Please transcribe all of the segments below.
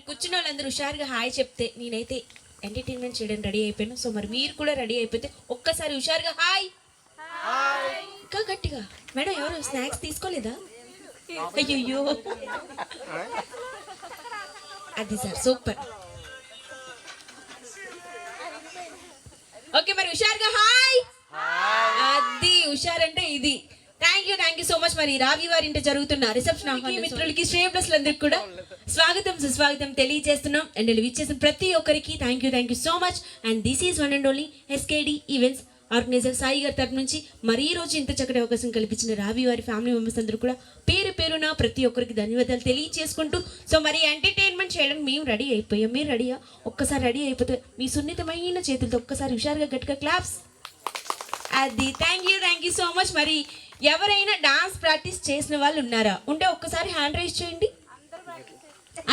కూర్చున్న వాళ్ళందరూ హుషారుగా హాయ్ చెప్తే నేనైతే ఎంటర్టైన్మెంట్ చేయడం రెడీ అయిపోయాను. సో మరి మీరు కూడా రెడీ అయిపోతే ఒక్కసారి హుషారుగా హాయ్. ఇంకా గట్టిగా. మేడం ఎవరు స్నాక్స్ తీసుకోలేదా? అయ్యో అది సార్ సూపర్. ఓకే మరి హుషారుగా హాయ్. అది హుషారంటే ఇది. Thank you so much. మరి రావి వారి ఇంట జరుగుతున్న రిసెప్షన్ మిత్రులకి శ్రేయప్లస్లందరికీ కూడా స్వాగతం సుస్వాగతం తెలియజేస్తున్నాం. అండ్ విచ్చేసిన ప్రతి ఒక్కరికి thank you so much. And this is one and only SKD events organiser Sai గారి తరఫు నుంచి మరి ఈ రోజు ఇంత చక్కటి అవకాశం కల్పించిన రావి వారి ఫ్యామిలీ మెంబర్స్ అందరూ కూడా పేరు పేరున ప్రతి ఒక్కరికి ధన్యవాదాలు తెలియజేసుకుంటూ, సో మరి ఎంటర్టైన్మెంట్ చేయడానికి మేము రెడీ అయిపోయాం. మీరు రెడీయా? ఒక్కసారి రెడీ అయిపోతే మీ సున్నితమైన చేతులతో ఒక్కసారి హుషారుగా గట్టిగా క్లాప్స్. అది థ్యాంక్ యూ సో మచ్. మరి ఎవరైనా డాన్స్ ప్రాక్టీస్ చేసిన వాళ్ళు ఉన్నారా? ఉంటే ఒక్కసారి హ్యాండ్ రైజ్ చేయండి.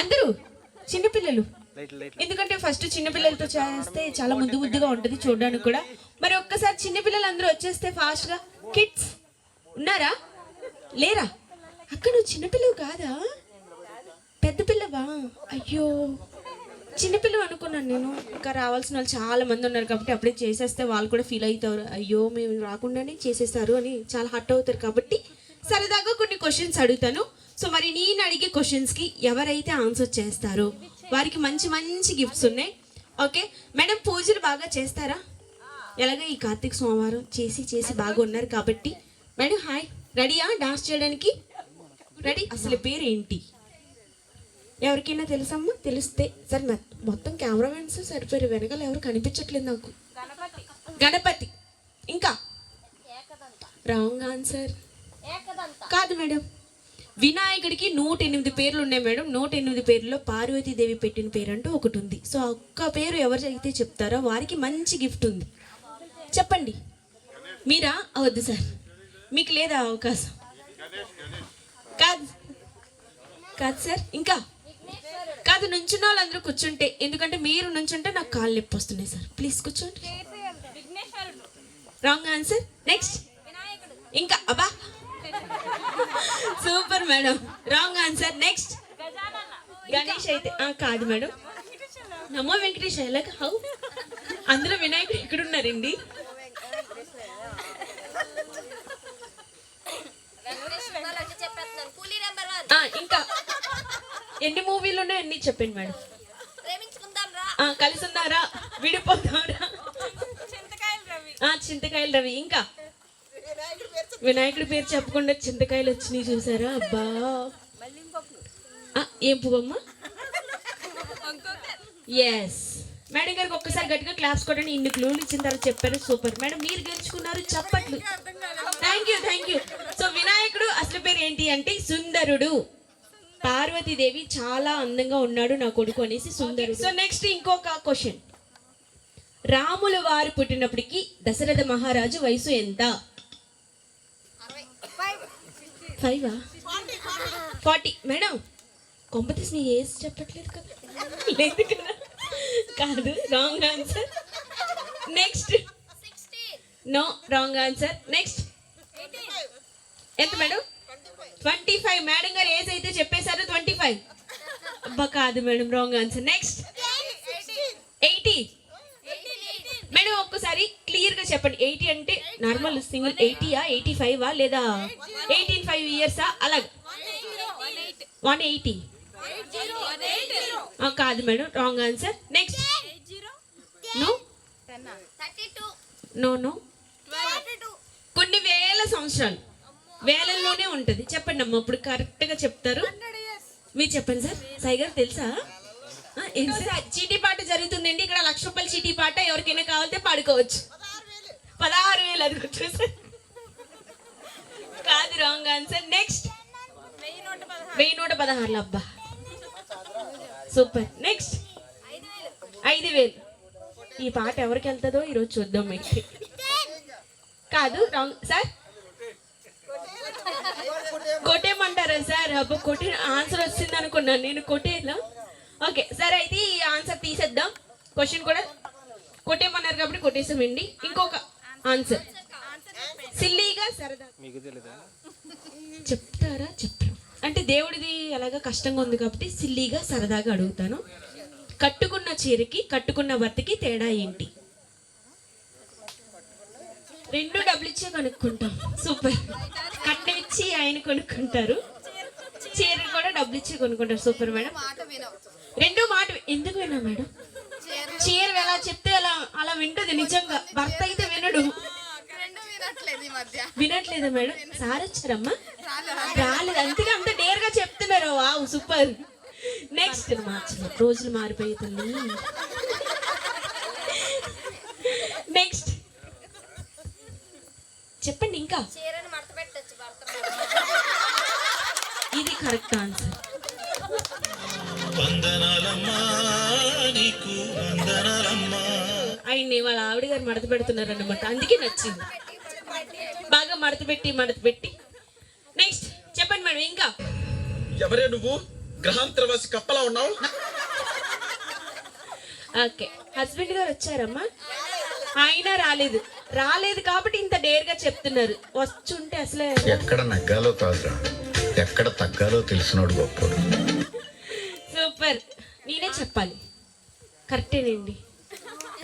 అందరూ చిన్నపిల్లలు, ఎందుకంటే ఫస్ట్ చిన్నపిల్లలతో చేస్తే చాలా ముద్దుగా ఉంటుంది చూడడానికి కూడా. మరి ఒక్కసారి చిన్నపిల్లలు అందరూ వచ్చేస్తే ఫాస్ట్గా. కిడ్స్ ఉన్నారా? లేరా? అక్క నువ్వు చిన్నపిల్లవు కాదా? పెద్ద పిల్లవా? అయ్యో చిన్నపిల్లలు అనుకున్నాను నేను. ఇంకా రావాల్సిన వాళ్ళు చాలా మంది ఉన్నారు కాబట్టి అప్పుడే చేసేస్తే వాళ్ళు కూడా ఫీల్ అవుతారు, అయ్యో మేము రాకుండానే చేసేస్తారు అని చాలా హర్ట్ అవుతారు. కాబట్టి సరదాగా కొన్ని క్వశ్చన్స్ అడుగుతాను. సో మరి నేను అడిగే క్వశ్చన్స్కి ఎవరైతే ఆన్సర్ చేస్తారో వారికి మంచి గిఫ్ట్స్ ఉన్నాయి. ఓకే మేడం, పూజలు బాగా చేస్తారా? ఎలాగో ఈ కార్తీక సోమవారం చేసి బాగా ఉన్నారు కాబట్టి మేడం హాయ్, రెడీయా డాన్స్ చేయడానికి? రెడీ. అసలు పేరు ఏంటి ఎవరికైనా తెలుసమ్మా? తెలిస్తే సరే. మొత్తం కెమెరామెన్స్ సరిపోయారు, వెనకాల ఎవరు కనిపించట్లేదు నాకు. గణపతి. ఇంకా రాంగ్ ఆన్సర్. కాదు మేడం, వినాయకుడికి 108 పేర్లు ఉన్నాయి మేడం. 108 పేర్లలో పార్వతీదేవి పెట్టిన పేరు అంటూ ఒకటి ఉంది. సో ఒక్క పేరు ఎవరైతే చెప్తారో వారికి మంచి గిఫ్ట్ ఉంది. చెప్పండి. మీరా? అవద్దు సార్, మీకు లేదా అవకాశం? కాదు సార్. ఇంకా కాదు, నుంచున్న వాళ్ళందరూ కూర్చుంటే, ఎందుకంటే మీరు నుంచుంటే నాకు కాళ్ళు నొప్పి వస్తున్నాయి సార్. ప్లీజ్ కూర్చోండి. Wrong answer. నెక్స్ట్. ఇంకా అబ్బా super madam, wrong answer. Next. Ganesh అయితే కాదు మేడం. నమో వెంకటేష్. ఎలాగ హౌ? అందులో వినాయకుడు ఎక్కడున్నారండి? ఇంకా ఎన్ని మూవీలు ఉన్నాయి అన్ని చెప్పండి మేడం. కలిసి ఉన్నారా? విడిపోతారా? చింతకాయల రవి. ఇంకా వినాయకుడి పేరు చెప్పకుండా చింతకాయలు వచ్చినాయి చూసారా? అబ్బా ఏం పువ్వమ్మా? ఎస్ మేడం గారికి ఒక్కసారి గట్టిగా క్లాప్స్ కొట్టండి. ఇన్ని క్లూలు ఇచ్చిన తర్వాత చెప్పారు. సూపర్ మేడం, మీరు గెలుచుకున్నారు. చప్పట్లు. Thank you. సో వినాయకుడు అసలు పేరు ఏంటి అంటే సుందరుడు. పార్వతీదేవి చాలా అందంగా ఉన్నాడు నా కొడుకు అనేసి సుందరుడు. సో నెక్స్ట్ ఇంకొక క్వశ్చన్. రాముల వారు పుట్టినప్పటికి దశరథ మహారాజు వయసు ఎంత? 40 మేడం. కొంపతీసి నీ ఏజ్ చెప్పట్లేదు కదా? లేదు కదా? కాదు, wrong answer. Next. No, wrong answer. Next. ఎంత మేడం? 25. మేడం గారు ఏజ్ అయితే చెప్పేశారు 25. అబ్బా కాదు madam, wrong answer. Next. 80 madam. ఒక్కసారి క్లియర్ గా చెప్పండి. 80 అంటే నార్మల్ సింగిల్ 80యా 85వా లేదా 18 ఇయర్సా? అలాగా 180. కాదు madam, wrong answer. Next. No కొన్ని వేల సంవత్సరాలు, వేలల్లోనే ఉంటుంది. చెప్పండి అమ్మ, ఇప్పుడు కరెక్ట్గా చెప్తారు. మీరు చెప్పండి సార్. సాయి గారు తెలుసా? చీటీ పాట జరుగుతుందండి ఇక్కడ. 1,00,000 రూపాయల చీటీ పాట ఎవరికైనా కావాలంటే పాడుకోవచ్చు. 16,000 అది వచ్చేసి కాదు, రాంగ్ ఆన్సర్. నెక్స్ట్. 1116. అబ్బా సూపర్. నెక్స్ట్. 5,000. ఈ పాట ఎవరికి వెళ్తుందో ఈరోజు చూద్దాం. మీకు కాదు, రాంగ్ సార్. కొట్టేయమంటారా సార్? అబ్బా కొట్టే ఆన్సర్ వచ్చింది అనుకున్నాను నేను. కొట్టేలా? ఓకే సరే, అయితే ఈ ఆన్సర్ తీసేద్దాం. క్వశ్చన్ కూడా కొట్టేయమన్నారు కాబట్టి కొట్టేసామండి. ఇంకొక ఆన్సర్ సిల్లీగా సరదా చెప్తారా? చెప్పరు. అంటే దేవుడిది అలాగా కష్టంగా ఉంది కాబట్టి సిల్లీగా సరదాగా అడుగుతాను. కట్టుకున్న చీరకి కట్టుకున్న భర్తకి తేడా ఏంటి? రెండు డబ్బులు ఇచ్చే కొనుక్కుంటాం. సూపర్. కట్నం ఇచ్చి ఆయన కొనుక్కుంటారు, చీర కూడా డబ్బులు ఇచ్చి కొనుక్కుంటారు. Super madam. రెండు మాట ఎందుకు వినా మేడం? చీర ఎలా చెప్తే అలా అలా వింటది. నిజంగా భర్త అయితే వినడు. వినట్లేదా మేడం? సార్ వచ్చారమ్మా? రాలేదు, అందుకే అంత డేర్ గా చెప్తున్నారు. Wow super. నెక్స్ట్ మార్చలేదు, రోజులు మారిపోతుంది. నెక్స్ట్ చెప్పండి. ఇంకా ఇది కరెక్ట్ ఆన్సర్. ఆయన్ని వాళ్ళ ఆవిడ గారు మడత పెడుతున్నారు అన్నమాట, అందుకే నచ్చింది. బాగా మడత పెట్టి. నెక్స్ట్ చెప్పండి మేడం. ఇంకా ఎవరే నువ్వు? గ్రహాంతరవాసి కప్పలా ఉన్నావు. ఓకే, హస్బెండ్ గారు వచ్చారమ్మా? ఆయన రాలేదు కాబట్టి ఇంత డేర్ గా చెప్తున్నారు. వచ్చుంటే అసలే ఎక్కడ నగ్గాలో కాదురా, ఎక్కడ తగ్గాలో తెలిసినోడు గొప్పడు. సూపర్. నేనే చెప్పాలి. కరెక్టేనండి,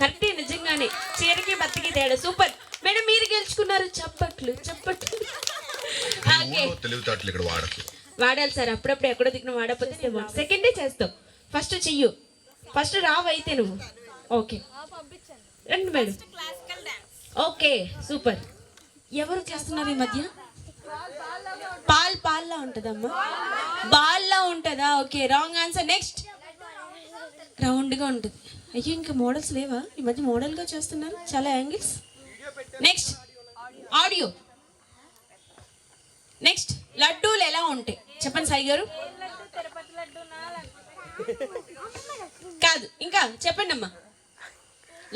కరెక్టే నిజంగానే. చీరకి బతికి తేడా. సూపర్ మేడం, మీరు గెలుచుకున్నారు. చప్పట్లు. ఓకే, తెలివితేటలు ఇక్కడ వాడకు. వాడాలి సార్, అప్పుడప్పుడు ఎక్కడో దిక్కున వాడకపోతే సెకండే చేస్తావు. ఫస్ట్ చెయ్యు, ఫస్ట్ రావైతే నువ్వు. ఓకే రండి మేడం. Okay super. ఎవరు చేస్తున్నారు ఈ మధ్య? పాల్లా ఉంటదమ్మా? బాల్లా ఉంటదా? Okay wrong answer. Next round గా ఉంటుంది. అయ్యో ఇంకా మోడల్స్ లేవా? ఈ మధ్య మోడల్ గా చేస్తున్నారు చాలా యాంగిల్స్. Next audio. నెక్స్ట్ లడ్డూలు ఎలా ఉంటాయి చెప్పండి సాయి గారు. కాదు, ఇంకా చెప్పండి అమ్మా.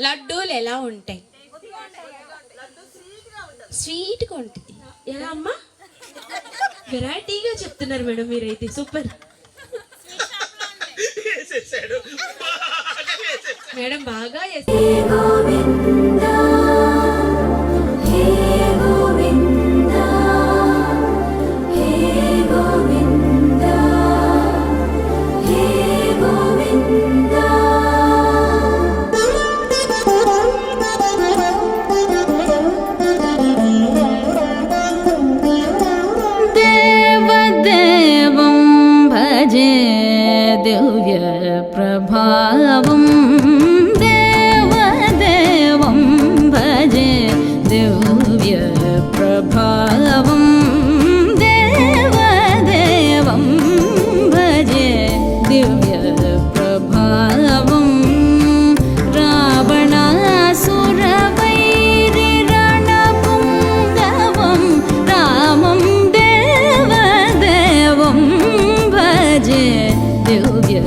లడ్డూలు ఎలా ఉంటాయి? స్వీట్గా ఉంటుంది. ఎలా అమ్మా? వెరైటీగా చెప్తున్నారు మేడం మీరైతే. సూపర్ మేడం, బాగా दिव्य प्रभावं देवदेवं भजे दिव्य प्रभावं देवदेवं भजे दिव्य प्रभावं रावणासुरवैरिरणपुङ्गवं रामं देवदेवं भजे दिव्य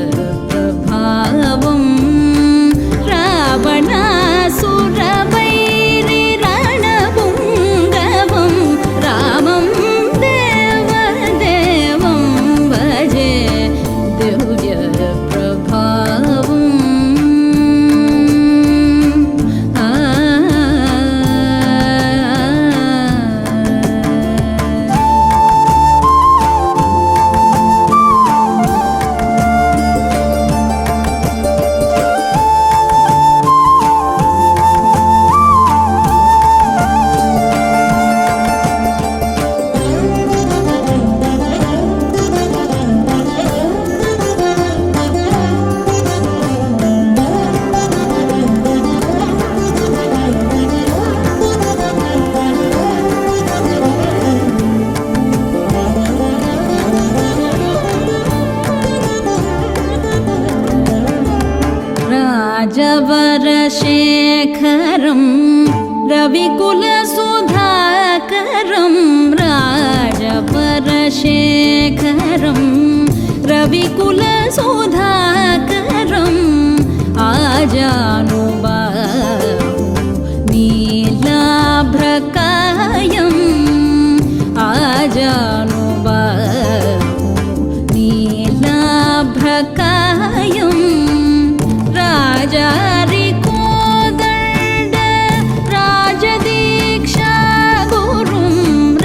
प्रभावं रावणासुरवैरिरणपुङ्गवं रामं देवदेवं भजे दिव्य प्रभावं राजवरशेखरं रविकुलसुधाकरं राजवरशेखरं रविकुलसुधाकरम् आजानुबाहु नीलाभ्रकायम् आजानुबाहु नीलाभ्रकायम् राजारिकोदण्ड राजदीक्षा गुरुं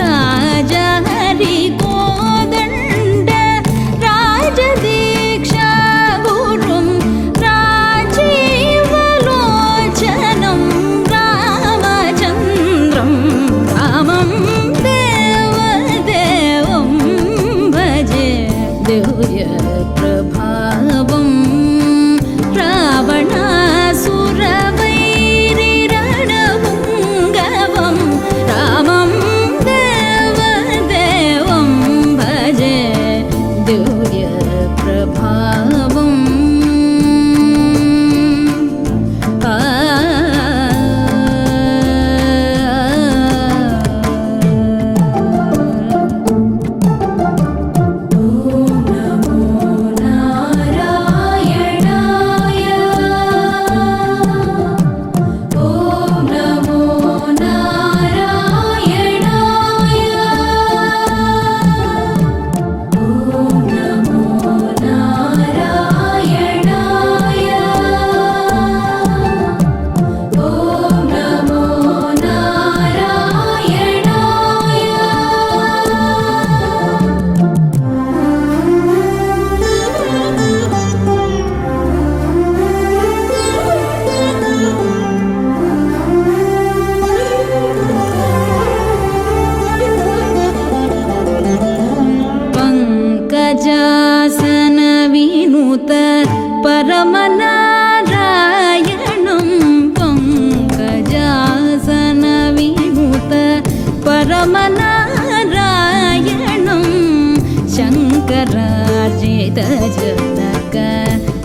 राजारिकोदण्ड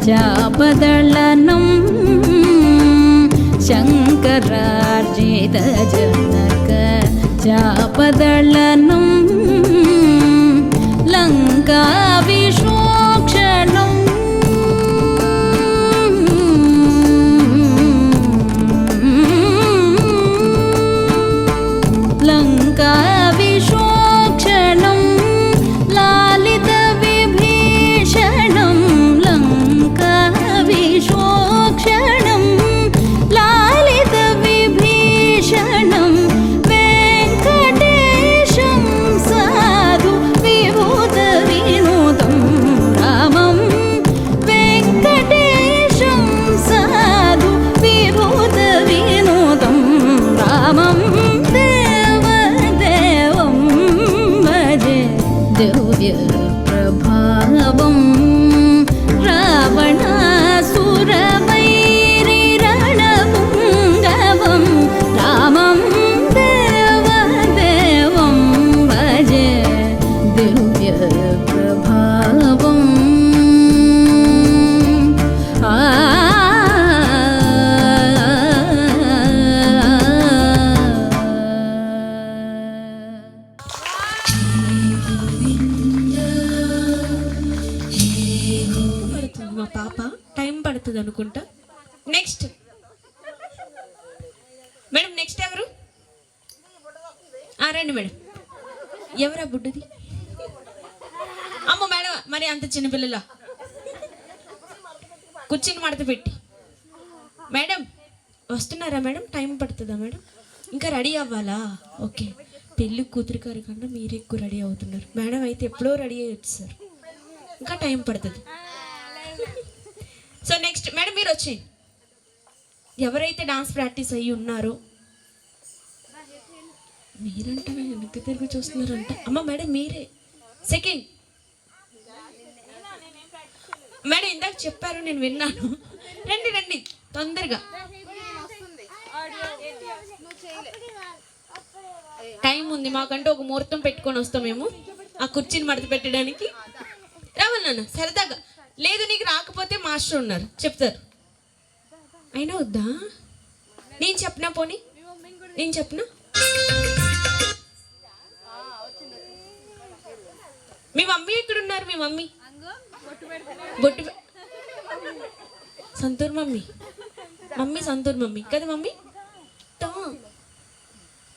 చాపదళనం శంకరార్జితజనక చాపదళనం లంకా విశోక్షణం లంకా విశోక్షణం లాలిత విభీషణం లంకా విశోక్షణం లాలిత విభీషణం వెంకటేశం సాధు విభూత వినోదం రామం వెంకటేశం సాధు విభూత వినోదం రామం దేవదేవం భజే దివ్య ప్రభావం రావణాసురవైరిరణపుంగవం రామం దేవదేవం భజే దివ్య ప్రభావం పడుతుంది మా పాప, టైం పడుతుంది అనుకుంటా. నెక్స్ట్ మేడం, నెక్స్ట్ ఎవరు? రండి మేడం. ఎవరా బుడ్డది? అమ్మ మేడం, మరి అంత చిన్నపిల్లలా? కూర్చుని మడత పెట్టి. మేడం వస్తున్నారా మేడం? టైం పడుతుందా మేడం? ఇంకా రెడీ అవ్వాలా? ఓకే. పెళ్ళి కూతురు గారి కన్నా మీరు ఎక్కువ రెడీ అవుతున్నారు. మేడం అయితే ఎప్పుడో రెడీ అయ్యొచ్చు సార్, ఇంకా టైం పడుతుంది. సో నెక్స్ట్ మేడం మీరు వచ్చి ఎవరైతే డాన్స్ ప్రాక్టీస్ అయ్యి ఉన్నారో, మీరంటే వెనక్కి తిరిగి చూస్తున్నారంట. అమ్మ మేడం మీరే సెకండ్ మేడం, ఇందాక చెప్పారు నేను విన్నాను. రండి రండి తొందరగా, టైం ఉంది మాకంటే. ఒక ముహూర్తం పెట్టుకొని వస్తాం మేము ఆ కుర్చీని మడత పెట్టడానికి. రావాలి నాన్న సరదాగా. లేదు నీకు రాకపోతే మాస్టర్ ఉన్నారు చెప్తారు. అయినా వద్దా? నేను చెప్పనా? పోనీ నేను చెప్పనా? మీ మమ్మీ ఎక్కడున్నారు? మీ మమ్మీ బొట్టు Santoor mummy, mummy Santoor mummy కదా మమ్మీ.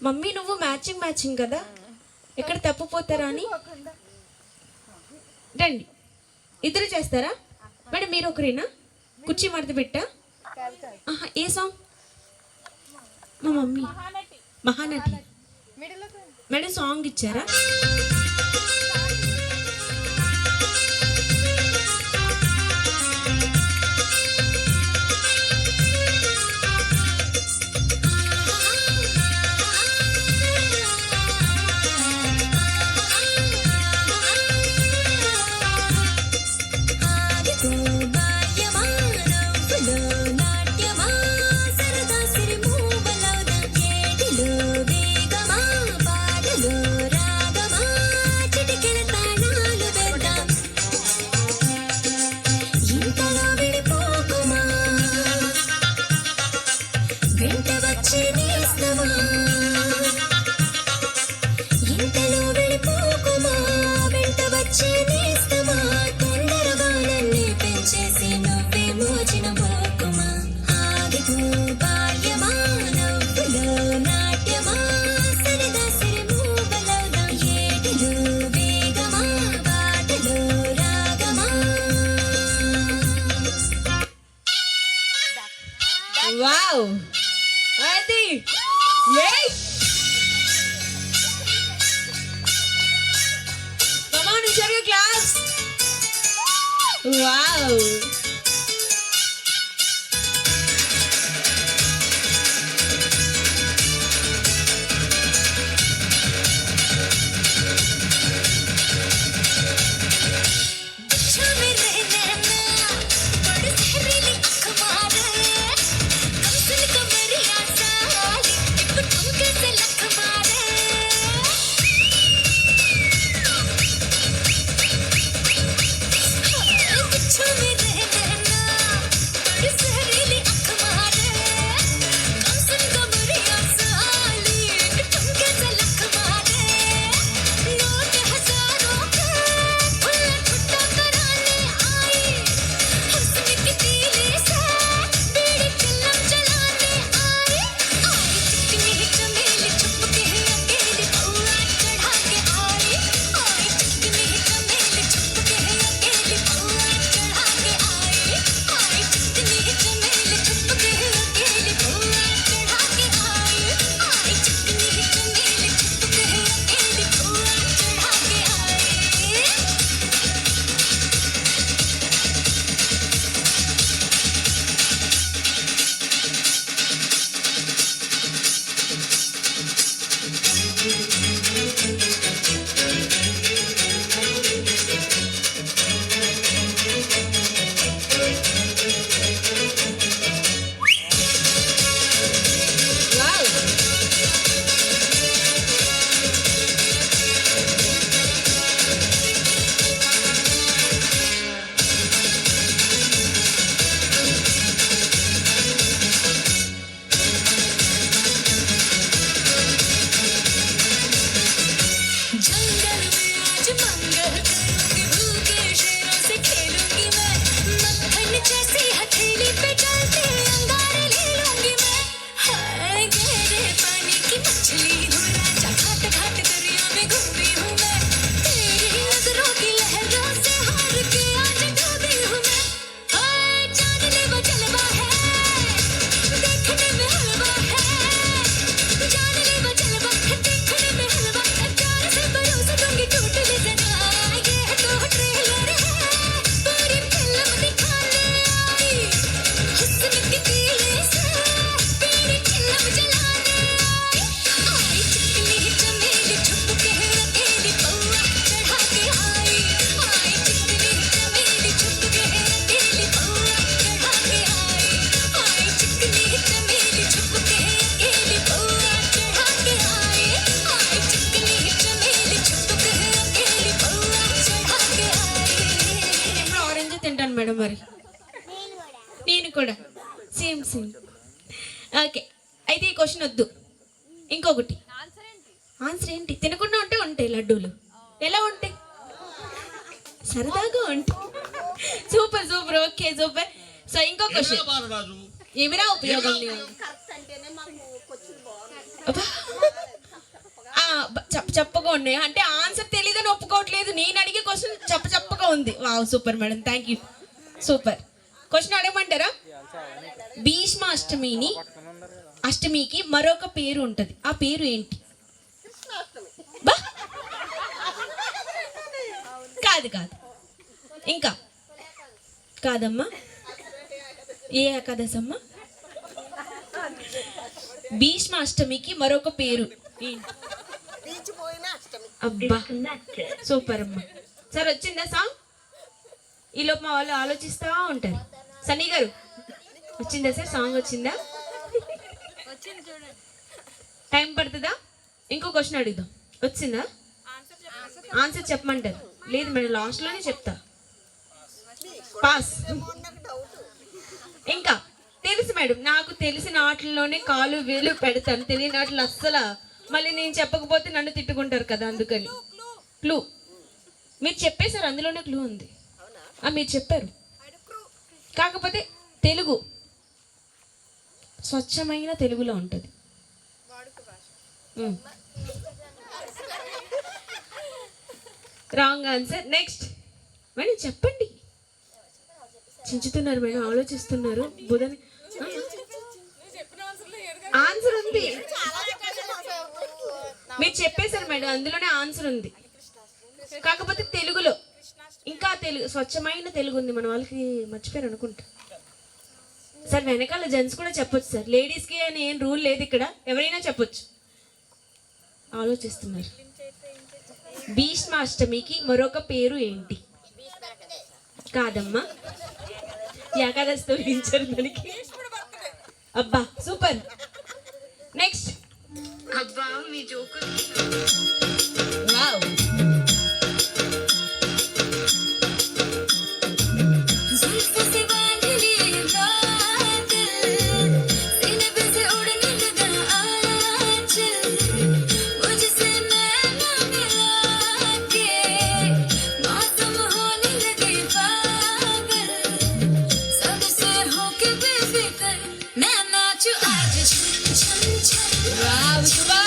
మమ్మీ నువ్వు మ్యాచింగ్ మ్యాచింగ్ కదా, ఎక్కడ తప్పిపోతారా అని. రండి ఇద్దరు చేస్తారా మేడం? మీరు ఒకరేనా? కుర్చీ మడత పెట్టా? ఏ సాంగ్? మా మమ్మీ మహానటి మేడం సాంగ్ ఇచ్చారా? వావ్, అది క్లాస్. వావ్, మరి నేను కూడా సేమ్ సేమ్. ఓకే, అయితే ఈ క్వశ్చన్ వద్దు. ఇంకొకటి ఆన్సర్ ఏంటి? తినకుండా ఉంటే ఉంటాయి లడ్డూలు. ఎలా ఉంటాయి? సరదాగా ఉంటాయి. Super super, okay super. So ఇంకో క్వశ్చన్, బాలరాజు ఏమిరా ఉపయోగం లేదు? అబ్బా. చెప్పగా ఉన్నాయి అంటే ఆన్సర్ తెలియదని ఒప్పుకోవట్లేదు. నేను అడిగే క్వశ్చన్ చెప్పగా ఉంది. Wow super madam, thank you, super. Question అడగమంటారా? భీష్మ అష్టమికి మరొక పేరు ఉంటది, ఆ పేరు ఏంటి? బా. కాదు కాదు, ఇంకా కాదమ్మా. ఏ ఏకాదశమ్మా? భీష్మ అష్టమికి మరొక పేరు ఏంటి? అబ్బా సూపర్ అమ్మా. సరే వచ్చిందా సాంగ్? ఈ లోపు మా వాళ్ళు ఆలోచిస్తా ఉంటారు. సన్నీ గారు వచ్చిందా సార్? సాంగ్ వచ్చిందా? టైం పడుతుందా? ఇంకో క్వశ్చన్ అడుగుదాం. వచ్చిందా? ఆన్సర్ చెప్పమంటారు? లేదు మేడం, లాస్ట్లోనే చెప్తా. పాస్. ఇంకా తెలుసు మేడం, నాకు తెలిసిన ఆటల్లోనే కాలు వేలు పెడతాను, తెలియని ఆటలు అస్సలు. మళ్ళీ నేను చెప్పకపోతే నన్ను తిట్టుకుంటారు కదా, అందుకని. క్లూ మీరు చెప్పేశారు, అందులోనే క్లూ ఉంది. మీరు చెప్పారు, కాకపోతే తెలుగు స్వచ్ఛమైన తెలుగులో ఉంటుంది. Wrong answer. నెక్స్ట్ మేడం చెప్పండి. చించుతున్నారు మేడం, ఆలోచిస్తున్నారు. బుధని ఆన్సర్ ఉంది, మీరు చెప్పేశారు మేడం, అందులోనే ఆన్సర్ ఉంది. కాకపోతే తెలుగులో ఇంకా తెలుగు స్వచ్ఛమైన తెలుగు ఉంది. మన వాళ్ళకి మర్చిపోయారు అనుకుంటా సార్. వెనకాల జెంట్స్ కూడా చెప్పొచ్చు సార్, లేడీస్కి అని ఏం రూల్ లేదు ఇక్కడ, ఎవరైనా చెప్పొచ్చు. ఆలోచిస్తున్నారు. భీష్మాష్టమికి మరొక పేరు ఏంటి? కాదమ్మా, ఏకాదశితో లించారు దానికి. అబ్బా సూపర్. నెక్స్ట్. అబ్బా మీ జోకు. వావ్. Wow, super!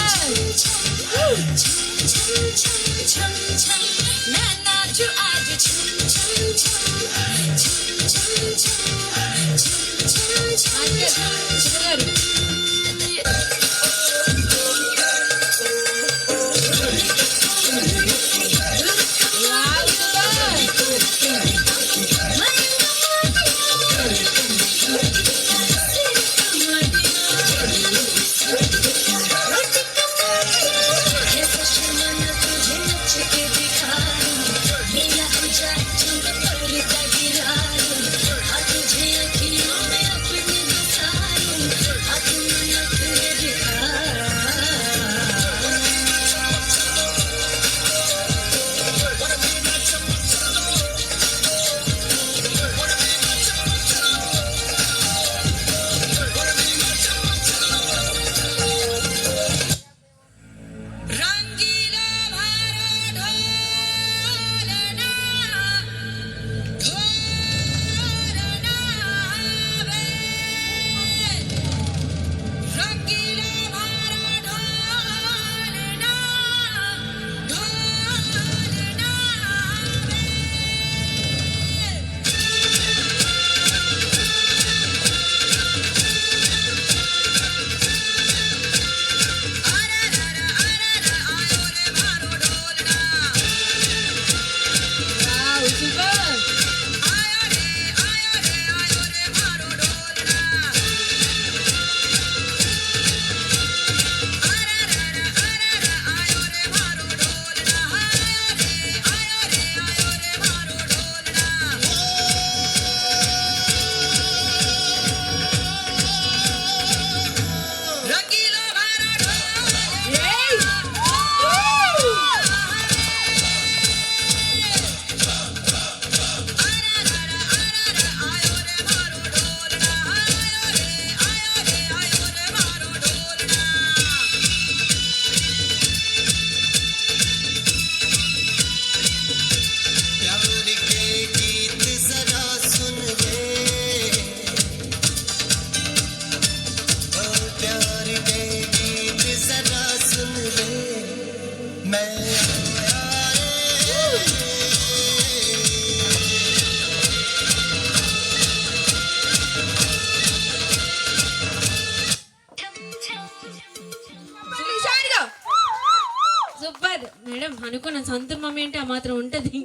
అనుకున్న సొంత మమ్మీ అంటే ఆ మాత్రం ఉంటుంది.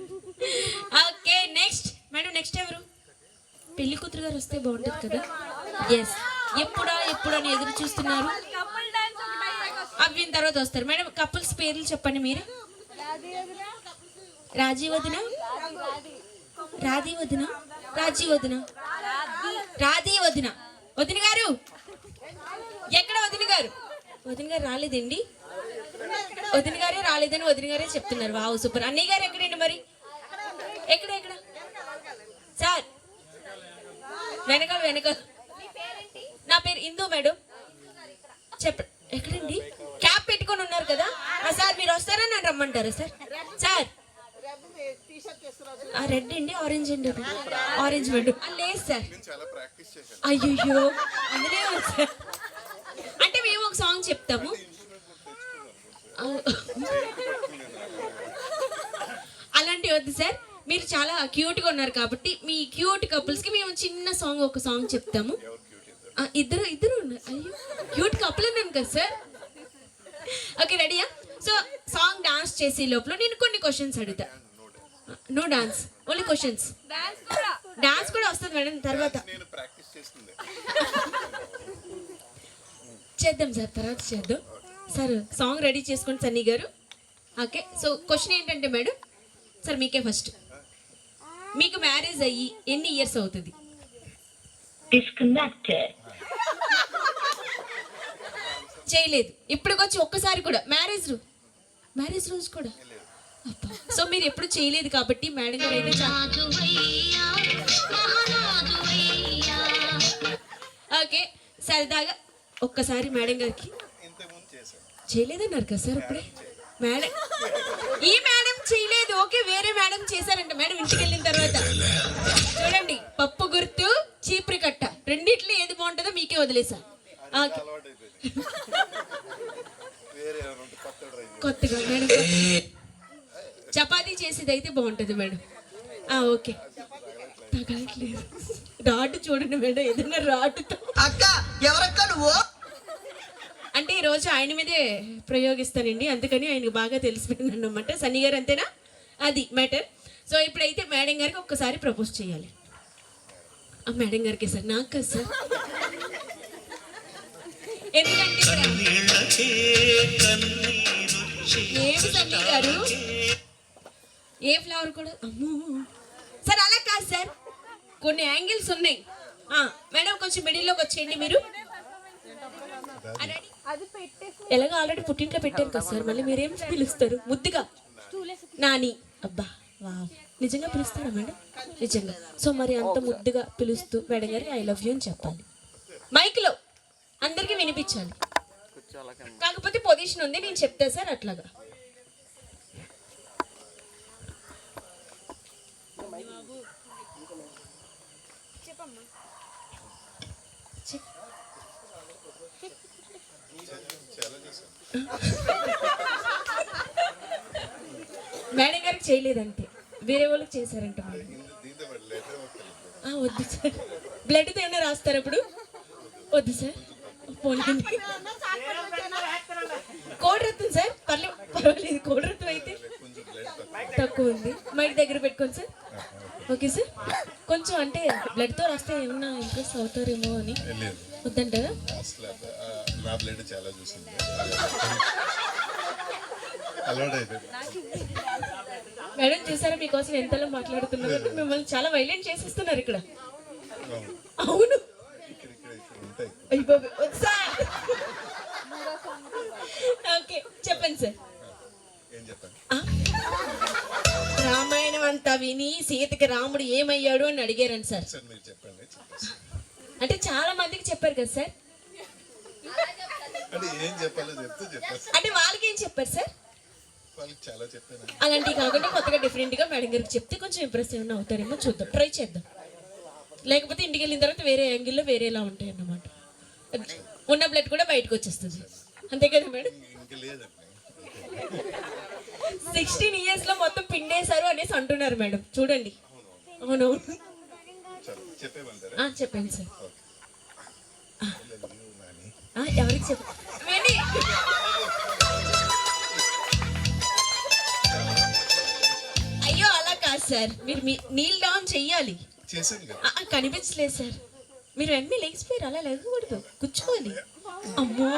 ఓకే నెక్స్ట్ మేడం, నెక్స్ట్ ఎవరు? పెళ్లి కూతురు గారు వస్తే బాగుంటుంది కదా. ఎస్, ఎప్పుడా అని ఎదురు చూస్తున్నారు. అవి తర్వాత వస్తారు మేడం. కపుల్స్ పేర్లు చెప్పండి మీరే. రాజీ వదిన, రాధీ వదిన, రాజీ వదిన, రాధీ వదిన. వదిన గారు ఎక్కడ? వదిన గారు రాలేదండి. వదిన గారే రాలేదని వదిన గారే చెప్తున్నారు. Wow super. అన్నయ్య గారు ఎక్కడండి మరి? ఎక్కడ సార్? వెనకాల. నా పేరు ఇందు మేడం. ఎక్కడండి? క్యాప్ పెట్టుకొని ఉన్నారు కదా సార్. మీరు వస్తారా నన్ను రమ్మంటారా సార్? సార్ రెడ్ అండి, ఆరెంజ్ అండి. ఆరెంజ్ మేడం లేదు సార్. అయ్యో అందుకే సార్. అంటే మేము ఒక సాంగ్ చెప్తాము. అలాంటివి వద్దు సార్. మీరు చాలా క్యూట్గా ఉన్నారు కాబట్టి మీ క్యూట్ కపుల్స్కి మేము చిన్న సాంగ్, ఒక సాంగ్ చెప్తాము. ఇద్దరు ఉన్నారు. అయ్యో క్యూట్ కపుల్ ఉన్నాను కదా సార్. ఓకే రెడీయా? సో సాంగ్ డాన్స్ చేసే లోపల నేను కొన్ని క్వశ్చన్స్ అడుగుతా. No dance, only questions. Dance కూడా వస్తుంది మేడం తర్వాత చేద్దాం సార్, తర్వాత చేద్దాం సార్. సాంగ్ రెడీ చేసుకోండి సన్నీ గారు. ఓకే సో క్వశ్చన్ ఏంటంటే మేడం సార్ మీకే ఫస్ట్, మీకు మ్యారేజ్ అయ్యి ఎన్ని ఇయర్స్ అవుతుంది? చేయలేదు ఇప్పటికొచ్చి ఒక్కసారి కూడా. మ్యారేజ్ రోజు కూడా. సో మీరు ఎప్పుడు చేయలేదు కాబట్టి మేడం గారు అయితే ఓకే సరదాగా ఒక్కసారి మేడం గారికి చేయలేదన్నారు కదా సార్ అప్పుడే. మేడం ఈ మేడం చేయలేదు. ఓకే వేరే మేడం చేశారంట. మేడం ఇంటికి వెళ్ళిన తర్వాత చూడండి, పప్పు గుర్తు చీపురి కట్ట రెండిట్లో ఏది బాగుంటుందో మీకే వదిలేసా. కొత్తగా మేడం చపాతీ చేసేది అయితే బాగుంటుంది మేడం. ఓకే తగలట్లేదు. రాడ్ చూడండి మేడం, ఏదైనా రాడ్తో అంటే ఈరోజు ఆయన మీదే ప్రయోగిస్తానండి, అందుకని ఆయనకు బాగా తెలిసిపోయింది అన్నమాట. సన్నీ గారు అంతేనా? అది మ్యాటర్. సో ఇప్పుడైతే మేడం గారికి ఒక్కసారి ప్రపోజ్ చేయాలి. మేడం గారికి సార్, నాకు కదా సార్. ఎందుకంటే ఏమి సన్నీ గారు ఏ ఫ్లవర్ కూడా అమ్మో సార్ అలా కాదు సార్, కొన్ని యాంగిల్స్ ఉన్నాయి. మేడం కొంచెం మిడిల్లోకి వచ్చేయండి మీరు. ఎలాగో ఆల్రెడీ పుట్టింట్లో పెట్టారు కదా సార్, మళ్ళీ మీరేం పిలుస్తారు ముద్దుగా? నాని. అబ్బా వా, నిజంగా పిలుస్తారా మేడం? నిజంగా. సో మరి అంత ముద్దుగా పిలుస్తూ మేడం గారికి ఐ లవ్ యూ అని చెప్పాలి. మైక్లో అందరికీ వినిపించాలి. కాకపోతే పొజిషన్ ఉంది, నేను చెప్తా సార్ అట్లాగా. మేడం గారికి చేయలేదంటే వేరే వాళ్ళకి చేశారంట మేడం. వద్దు సార్, బ్లడ్తో ఏమైనా రాస్తారు ఇప్పుడు? వద్దు సార్, పోలేండి. కోడ్రత్తం సార్, పర్వాలేదు. కోడ్రత్తం అయితే తక్కువ ఉంది. మైక్ దగ్గర పెట్టుకోండి సార్. Okay sir. కొంచెం అంటే బ్లడ్తో రాస్తే ఏమన్నా ఇంప్రెస్ అవుతారేమో అని. వద్దంటారా? మేడం చూసారా మీకోసం ఎంతలో మాట్లాడుతున్నారు. మిమ్మల్ని చాలా వైలెంట్ చేసేస్తున్నారు ఇక్కడ. అవును ఓకే చెప్పండి సార్. రామాయణం అంతా విని సీతకి రాముడు ఏమయ్యాడు అని అడిగారండి సార్. అంటే చాలా మందికి చెప్పారు కదా సార్. అంటే వాళ్ళకి ఏం చెప్పారు సార్? అలాంటివి కాకుండా కొత్తగా డిఫరెంట్ గా మేడం గారికి చెప్తే కొంచెం ఇంప్రెస్ ఏమైనా అవుతారేమో చూద్దాం, ట్రై చేద్దాం. లేకపోతే ఇంటికి వెళ్ళిన తర్వాత వేరే యాంగిల్లో వేరేలా ఉంటాయి అన్నమాట. ఉన్న బ్లడ్ కూడా బయటకు వచ్చేస్తుంది, అంతే కదా మేడం? 16 years లో మొత్తం పిండేశారు అనేసి అంటున్నారు మేడం. చూడండి. అవునవును చెప్పండి సార్. ఎవరికి చెప్పండి? సార్ మీరు నీల్ డౌన్ చెయ్యాలి. చేశాను కదా. కనిపించలేదు సార్. మీరు వెంటనే లేచిపోయారు. అలా లేకూడదు, కూర్చోవాలి. అమ్మో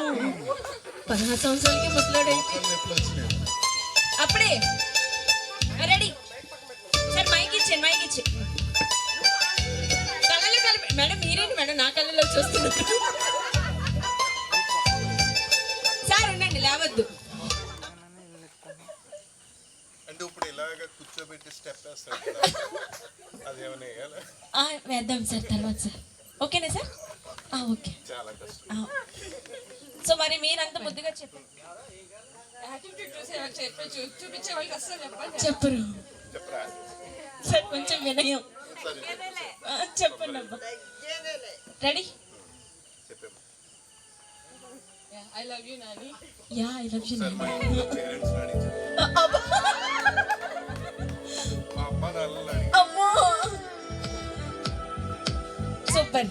16 సంవత్సరాలకి ముసలాడు ఎప్పుడు వచ్చినాయి? అప్పుడే. Ready sir. మైక్ ఇచ్చాను, మైక్ ఇచ్చే. కళ్ళలో కలిపి మేడం. మీరేంటి మేడం నా కళ్ళలో చూస్తున్నారు? సార్ ఉండండి, లేవద్దు. అంటే ఇప్పుడు ఇలాగ కూర్చోబెట్టి స్టెప్ వేస్తాడు అదేమన్నా వేయాలా? వేద్దాం సార్ తర్వాత సార్. ఓకేనా సార్? ఓకే. చాలా కష్టం. సో మరి మీరంత ముద్దుగా చెప్పండి. చెప్పరు చెప్పరా? సార్, కొంచెం వినయం. సరే చెప్పండి అబ్బా. రెడీ? చెప్పాము. I love you Nani. Sir మా ఇంట్లో పేరెంట్స్ అడిగి మా అమ్మ నాన్నలు అడిగి అమ్మో సూపర్.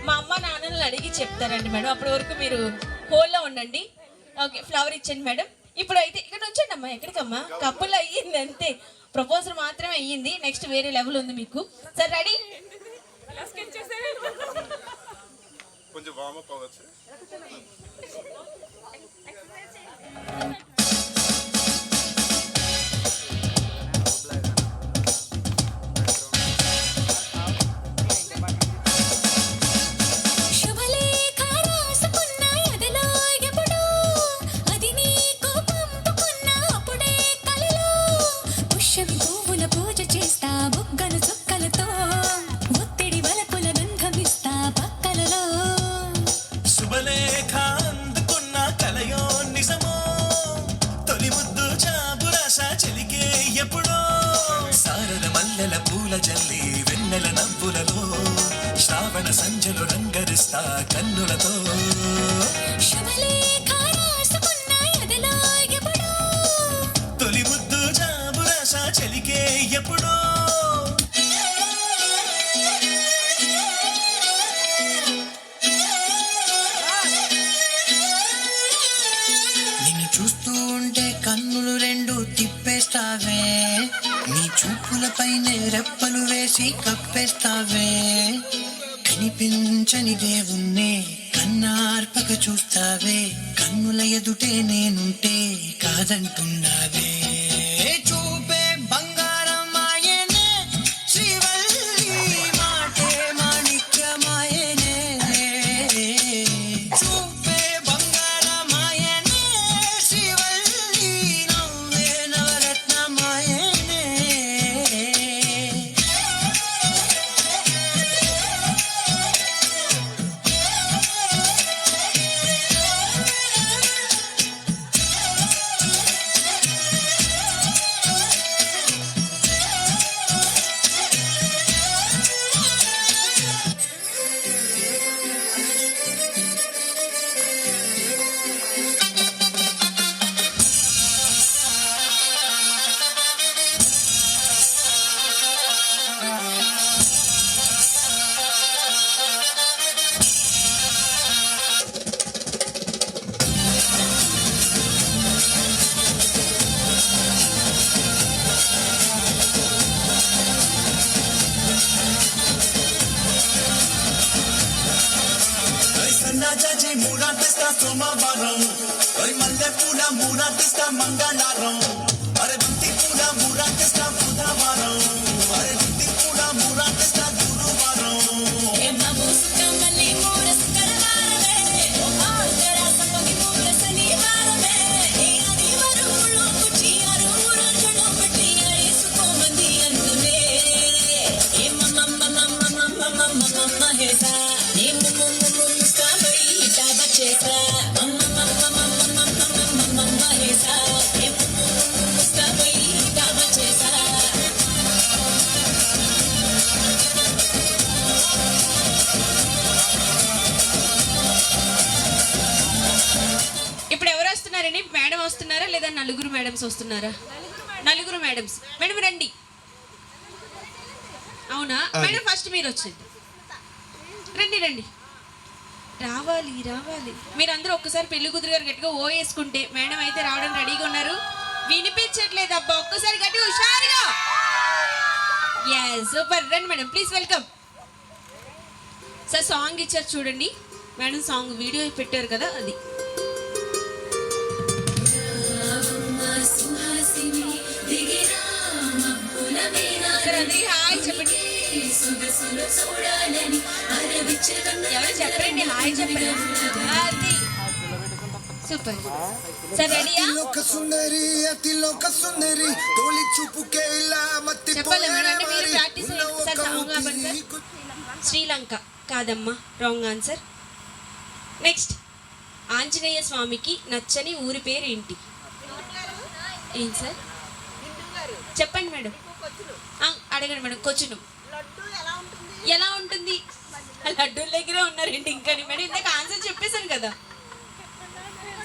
మా అమ్మ నాన్నలను అడిగి చెప్తారండి మేడం. అప్పటి వరకు మీరు హోల్లో ఉండండి. ఓకే, ఫ్లవర్ ఇచ్చండి మేడం. ఇప్పుడు అయితే ఇక్కడ ఉంచండి అమ్మా. ఎక్కడికమ్మా? కప్పులు అయ్యింది అంతే, ప్రపోజల్ మాత్రమే అయ్యింది. నెక్స్ట్ వేరే లెవెల్ ఉంది మీకు. Sir ready? కొంచెం వామప్ అవ్వచ్చు. జల్లి వెన్నెల నవ్వులలో శ్రావణ సంజలు రంగరిస్తా కన్నులతో తొలి ముద్దు జాబురాస చెలికే ఎప్పుడో నిన్ను చూస్తూ ఉంటే కన్నులు రెండు తిప్పేస్తావే, నీ చూపులపైనే రెప్పలు వేసి కప్పేస్తావే, కనిపించని దేవుణ్ణే కన్నార్పక చూస్తావే, కన్నుల ఎదుటే నేనుంటే కాదంటున్నావే. చూపే బంగారం ఆయనే శ్రీవల్లి మాటే మాణిక్యమాయనే, చూపే బంగారం ఆయనే శ్రీవల్లి నవ్వే నవరత్నమాయనే. సన్నాజాజి మూడాటిస్తా సోమవారం, మల్లె పూల మూడాటిస్తా మంగళవారం, అరే బంతి పూల మూడాటిస్తా బుధవారం, అరే బంతి పూల మూడాటిస్తా గురువారం. ఇప్పుడు ఎవరు వస్తున్నారండి? మేడం వస్తున్నారా లేదా నలుగురు మేడమ్స్ వస్తున్నారా? నలుగురు మేడమ్స్. మేడం రండి. అవునా మేడం? ఫస్ట్ మీరు వచ్చండి. రండి రండి. రావాలి రావాలి. మీరందరూ ఒక్కసారి పెళ్లి కూతురు గారు గట్టిగా ఓ వేసుకుంటే మేడం అయితే రావడం రెడీగా ఉన్నారు. వినిపించట్లేదు అబ్బా, ఒక్కసారి గట్టిగా హుషారుగా. సూపర్. రండి madam, please welcome. Sir song ఇచ్చారు చూడండి మేడం, సాంగ్ వీడియో పెట్టారు కదా అది. సార్ అందరికీ హాయ్ చెప్పండి. ఎవరు చెప్పండి హాయ్ చెప్పండి. అది సూపర్. సార్ రెడీయా? అతిలోక సుందరి అతిలోక సుందరి తోలి చూపుకే ఇలా మత్తి చెప్పాలి మేడం, అంటే మీరు ప్రాక్టీస్ సార్ సాంగ్ కాబట్టి సార్. శ్రీలంక కాదమ్మా, రాంగ్ ఆన్సర్. నెక్స్ట్, ఆంజనేయ స్వామికి నచ్చని ఊరి పేరు ఏంటి? ఏంటి సార్ చెప్పండి మేడం. అడగండి మేడం. కొచ్చును ఎలా ఉంటుంది? లడ్డూల దగ్గరే ఉన్నారేంటి ఇంకా మేడం? ఇందాక ఆన్సర్ చెప్పేశాను కదా.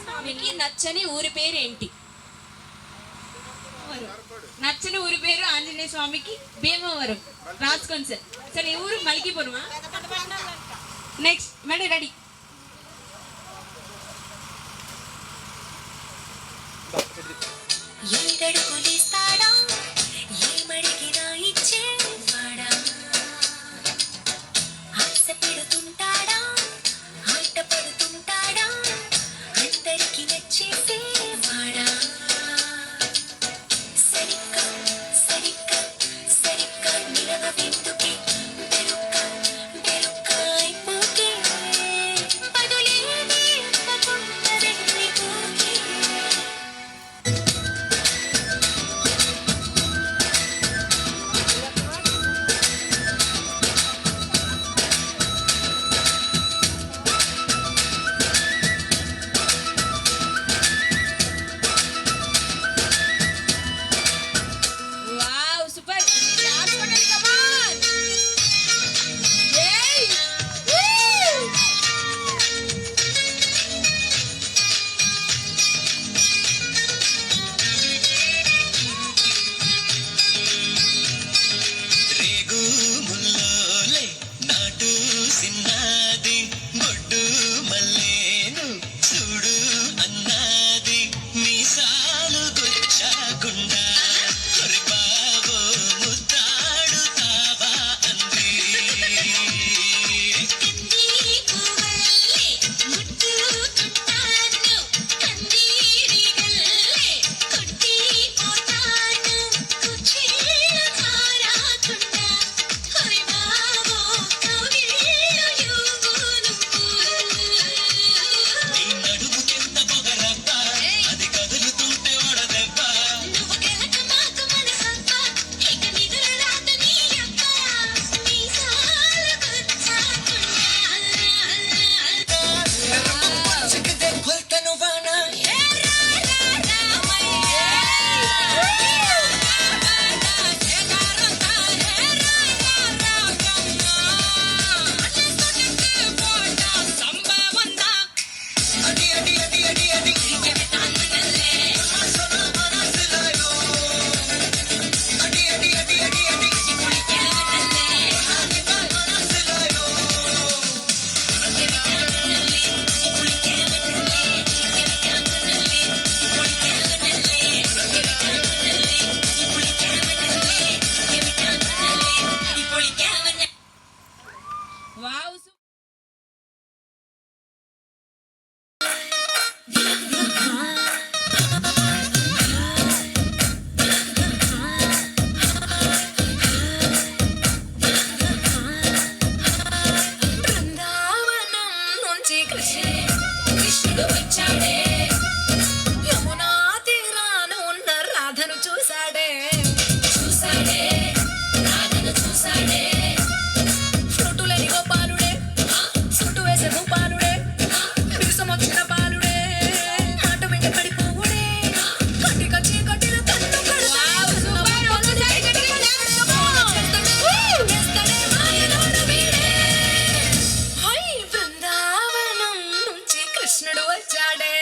స్వామికి నచ్చని ఊరి పేరు ఏంటి? నచ్చని ఊరి పేరు ఆంజనేయ స్వామికి భీమవరం. రాసుకోండి సార్. సార్ ఈ ఊరు మలికిపురమా? Next madam ready. ఏడడుగులిస్తాడా ఏమడిగినా ఇచ్చేవాడా ఆశ పెడుతుంటాడా ఆట పడుతుంటాడా అందరికి నచ్చేసేవాడా సరిగ్గా సరిగ్గా సరిగ్గా నిలవెందుకే బెరుక్క అయిపోకే పదులేని ఇవ్వకుండా వెళ్ళిపోకే వావ్ సూపర్. రాసుకోండి కమాన్. ఏయ్ రేగు ముల్లోలే నాటు సిన్నది బొడ్డు మల్లేను చూడు అన్నది మీసాలు గుచ్చాకుండా ఒరి బాబో ముద్దాడుతావా అంది కంది పువ్వల్లే ముట్టుకుంటాను కందీరి గల్లే కొట్టిపోతాను కుచ్చిళ్ళు కారాకుండా హరి బాబో కవిళ్ళు యువును నీ నడుముకెంత పొగరబ్బ అది కదులుతుంటే ఒడదెబ్బ నువ్వు గెలక మాకు మనసబ్బ ఇక నిదుర రాత నీ అబ్బ మీసాలు గుచ్చాకుండా చిక్కదే కొల్తను వానా అడి అడి అడి అడి అడి అడి అడి అడి అడి అడి వావ్ బృందావనం నుంచి కృష్ణుడు వచ్చాడే యమునా తీరాన ఉన్న రాధను చూశాడే రాధను చూశాడే ఫ్రూటులని గోపాలుడే సుట్టు వేసే గోపాలుడే విషం వచ్చిన బాలుడే మాట వెంట పడిపోవుడే కట్టిక చీకటిలో కన్ను వావ్ సూపర్. ఒకసారి గట్టిగా చేస్తాడే మాయలోడు వీడే హై బృందావనం నుంచి కృష్ణుడు వచ్చాడే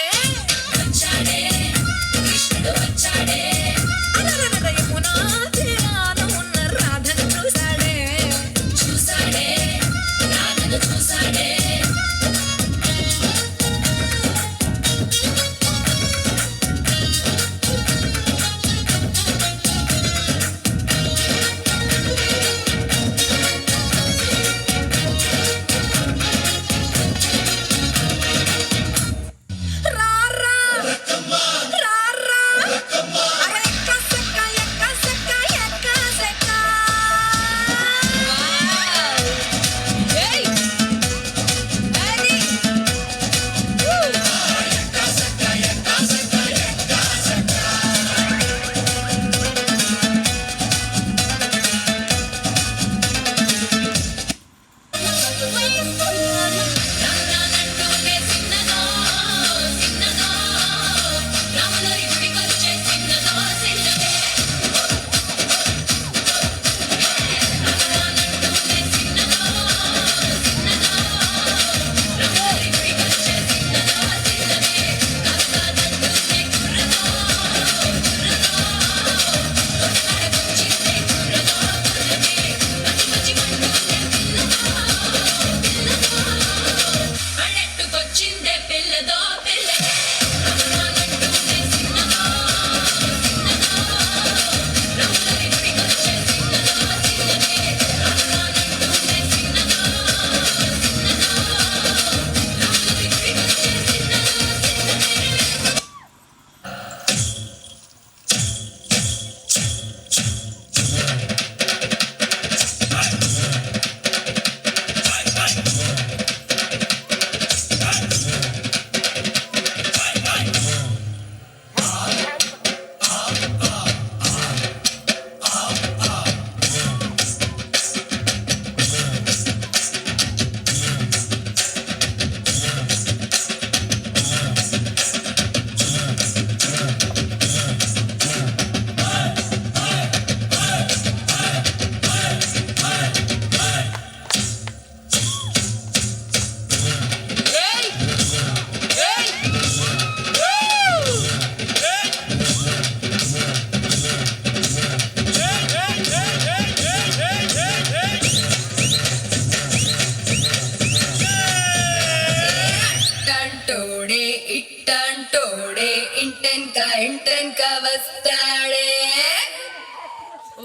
లాంటోడే ఇంటెన్క వస్తాడే.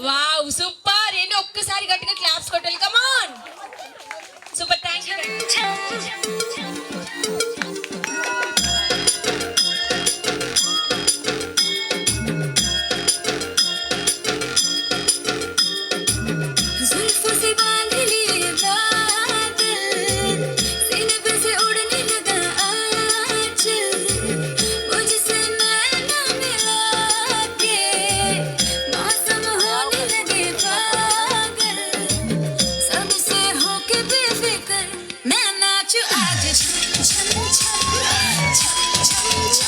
Wow super. ఏంటి ఒక్కసారి గట్టిగా క్లాప్స్ కొట్టాలి. Come on super. Thank you. जुल्फों से बांध लिए बादल, सीने पे से उड़ने लगा आंचल, मुझसे नैना मिला के मौसम होने लगे पागल, सबसे होके बेफिक्र मैं नाचूं आज छम छम छम छम छम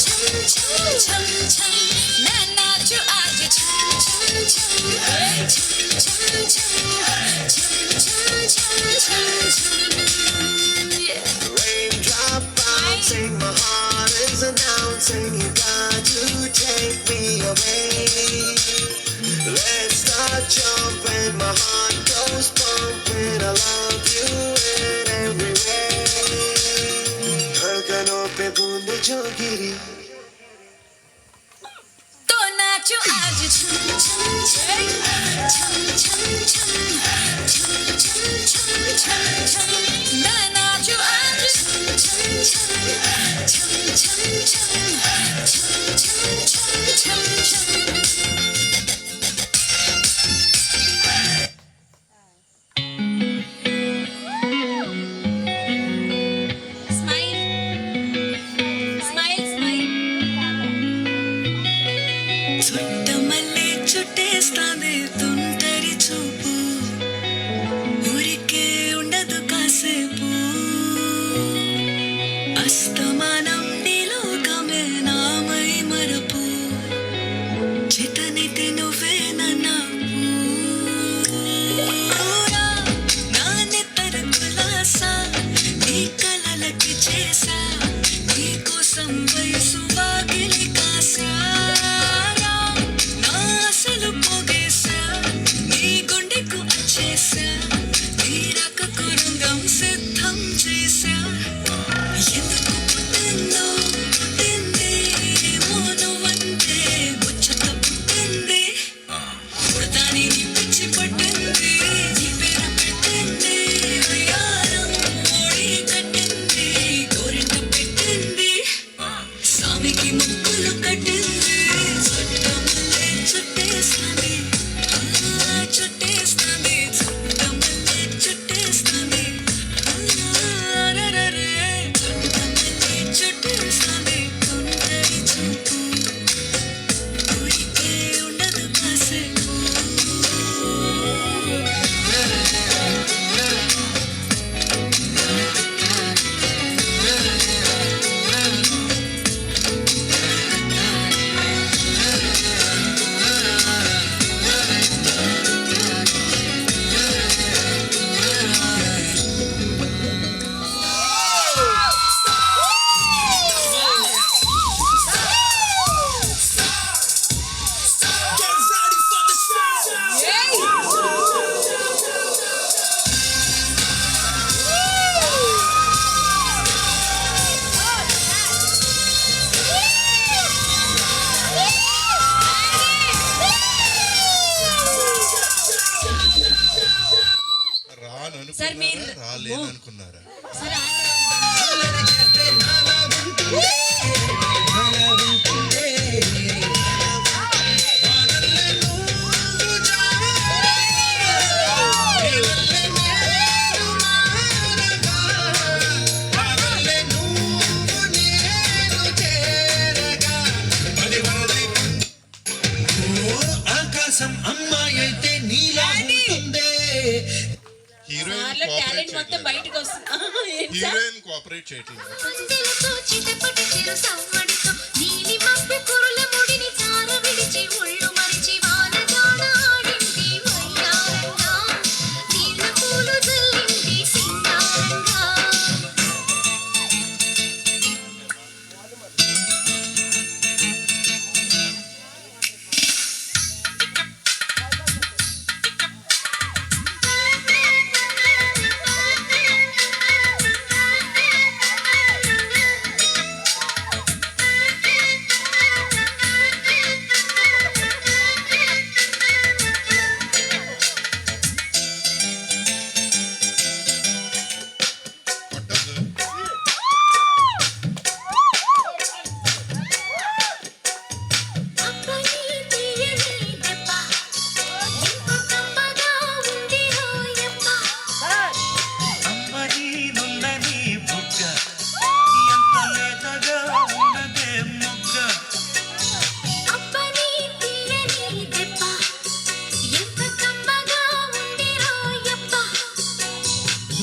छम छम छम, मैं नाचूं आज छम छम छम Raindrop bouncing, my heart is announcing, you got to take me away. Let's start jumping, my heart goes pumping, I love you in every way. धड़कनों पे बूंद जो गिरी, तो नाचो आज छम छम छम छम छम छम छम छम छम छम छम, मैं नाचो आज छम छम छम छम छम छम छम छम छम छम छम. చుట్టమల్లే చుట్టేస్తాంది తుంటరి చూపు, ఊరికే ఉండదు కాసేపు, అస్తమానం నీలోకమే నామై మరపు, చితనైతే నువ్వే నన్నపు, నా నెత్తర కులాసా నీ కలలకి చేసా, నీ కోసం వయసు వాకిలి కాసా, నా అసలు పోగేసా, నీ గుండెకు వచ్చేసా, నీ రాకకు రంగం సిద్ధం చేసా, ఎందుకు పుట్టిందో పుట్టింది, మోనువంటే ముచ్చట పుట్టింది, పుడతాని నీ పిచ్చి పట్టింది, నీ పేరు పెట్టింది, వయ్యారం ఓడి కట్టింది, గోరింట పెట్టింది, స్వామికి ముక్కులు కట్టింది, చుట్టమల్లే చుట్టేస్తాంది, చుట్టేస్తాంది, చుట్టమల్లే చుట్టేస్తాంది, రరరే, చుట్టమల్లే చుట్టేస్తాంది, తుంటరి చూపు, ఊరికే ఉండదు కాసేపు. సార్ మీరు రాలేదనుకున్నారా? ఆకాశం అమ్మాయి అయితే నీలా ఉంటుందే. సార్లో టాలెంట్ మొత్తం బయటకు వస్తుంది. హీరోయిన్ కోఆపరేట్ చేయట్లేదు. పుంజలతో చిటపట చిరు సవ్వడితో నీలి మబ్బు కురుల ముడిని జార విడిచి ఒళ్ళు మరిచి వానజాడ ఆడింది వయ్యారంగా, నీళ్ళ పూలు జల్లింది సింగారంగా.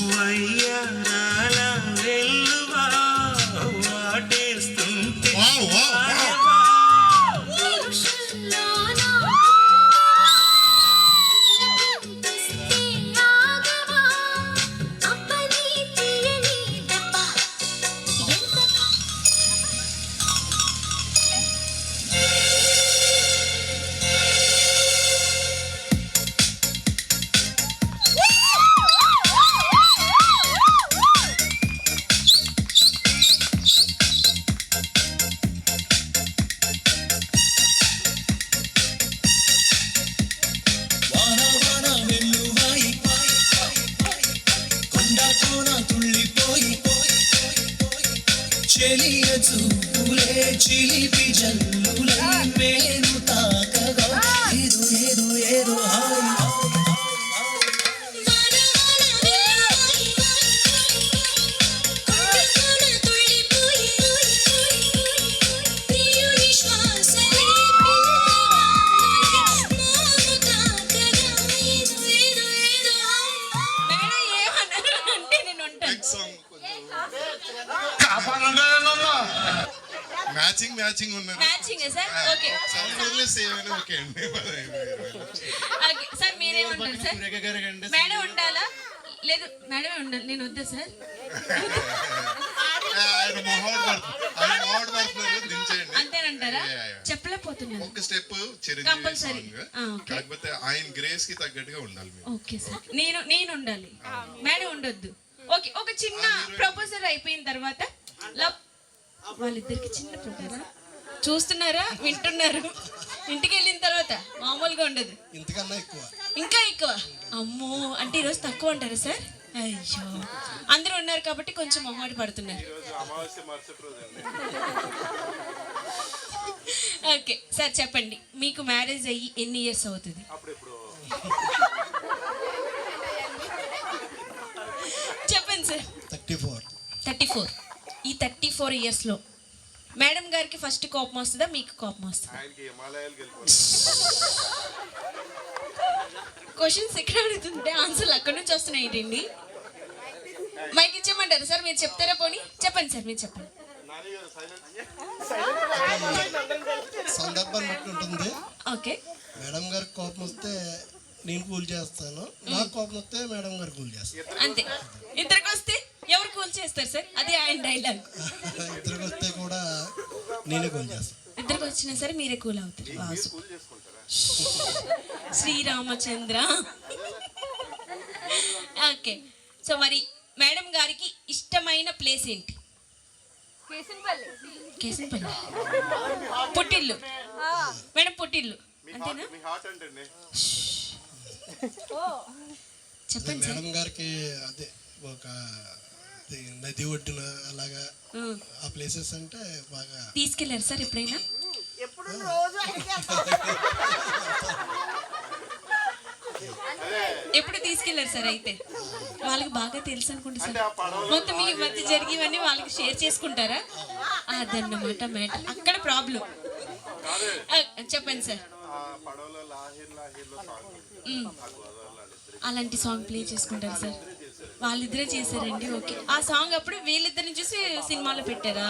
వయ్యారాల వెల్లువా వాటేస్తుంటే చెలియ చూపులే చిలిపి జల్లులే మేలు తాకగా ఏదో ఏదో ఏదో హాయి మేడం ఏమన్నారు అంటే నేను ఉంటాను. సాంగ్ మ్యాచింగ్ ఉన్నది మ్యాచింగ్ సార్ ఓకే సాంగ్ వదిలేసి ఏమైనా ఓకే అండి ఓకే సార్ మీరేమంటారు సార్? మేడం ఉండాలా లేదు మేడమే ఉండాలి నేను వద్దా సార్? ఆయన మొహాడు పడుతున్నారు దించేయండి అంతేనంటారా? చెప్పలేకపోతున్నాను. ఒక step Chiranjeevi Compulsory. Song okay. కాకపోతే ఆయన గ్రేస్ కి తగ్గట్టుగా ఉండాలి మీరు ఓకే సార్ నేను ఉండాలి మేడం ఉండొద్దు. ఓకే ఒక చిన్న ప్రపోజల్ అయిపోయిన తర్వాత లవ్ వాళ్ళిద్దరికి చిన్న ప్రపోజల్ చూస్తున్నారా వింటున్నారు ఇంటికి వెళ్ళిన తర్వాత మామూలుగా ఉండదు ఇంతకన్నా ఎక్కువ ఇంకా ఎక్కువ. అమ్మో అంటే ఈరోజు తక్కువ అంటారా సార్? అయ్యో అందరూ ఉన్నారు కాబట్టి కొంచెం మొహమాట పడుతున్నారు. అమావాస్య మరుసటి రోజు అండి ఓకే సార్ చెప్పండి మీకు మ్యారేజ్ అయ్యి ఎన్ని ఇయర్స్ అవుతుంది? చెప్పండి సార్. 34. ఈ 34 ఇయర్స్లో మేడం గారికి ఫస్ట్ కోపం వస్తుందా మీకు కోపం వస్తుందా? ఆయనకి హిమాలయాలకు వెళ్ళిపోయింది క్వశ్చన్స్ ఎక్కడ అడుగుతుంటే ఆన్సర్లు అక్కడి నుంచి వస్తున్నాయి ఏంటండి? మైక్ ఇచ్చేయమంటారు సార్ మీరు చెప్తారా? పోనీ చెప్పండి సార్ మీరు చెప్పండి. సందర్భాన్ని బట్టి ఉంటుంది. ఓకే మేడం గారికి కోపం వస్తే నేను కూల్ చేస్తాను, నాకు కోపం వస్తే మేడం గారు కూల్ చేస్తాను. అంతే. ఇద్దరికి వస్తే ఎవరు కూల్ చేస్తారు సార్? అది ఆయన డైలాగ్. ఇద్దరికి వస్తే కూడా నేనే కూల్ చేస్తాను. ఇద్దరికి వచ్చినా సరే మీరే కూల్ అవుతారు. శ్రీరామచంద్ర. ఓకే సో మరి మేడం గారికి ఇష్టమైన ప్లేస్ ఏంటి? కేసంపల్లి పుట్టిల్లు. మేడం పుట్టిల్లు అంతేనా? చెప్పండి సార్. మేడం గారికి అదే ఒక నది ఒడ్డున అలాగా ఆ ప్లేసెస్ అంటే బాగా తీసుకెళ్లారు సార్ ఎప్పుడైనా? ఎప్పుడు తీసుకెళ్లారు సార్? అయితే వాళ్ళకి బాగా తెలుసు అనుకుంటా సార్. మొత్తం ఈ మధ్య జరిగేవన్నీ వాళ్ళకి షేర్ చేసుకుంటారా? అదన్నమాట మ్యాటర్. అక్కడ ప్రాబ్లం. చెప్పండి సార్. అలాంటి సాంగ్ ప్లే చేసుకుంటారు సార్? వాళ్ళిద్దరే చేశారండి. ఓకే ఆ సాంగ్ అప్పుడు వీళ్ళిద్దరిని చూసి సినిమాలో పెట్టారా?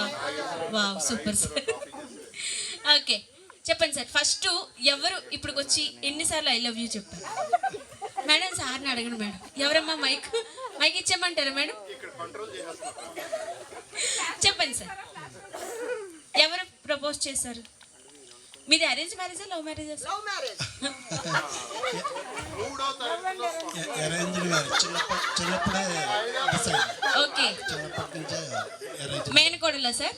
Wow super sir. ఓకే చెప్పండి సార్. ఫస్ట్ ఎవరు ఇప్పుడు వచ్చి ఎన్నిసార్లు ఐ లవ్ యూ చెప్పారు? మేడం సార్ని అడగను మేడం. ఎవరమ్మా మైక్ ఇచ్చేయమంటారా మేడం? చెప్పండి సార్ ఎవరు ప్రపోజ్ చేశారు? మీది అరేంజ్ మ్యారేజా లవ్ మ్యారేజా? అరేంజ్డ్ గారు చిన్నప్పుడే డిసైడ్. ఓకే చిన్నప్పటి నుంచే అరేంజ్. మేనకోడలా సార్?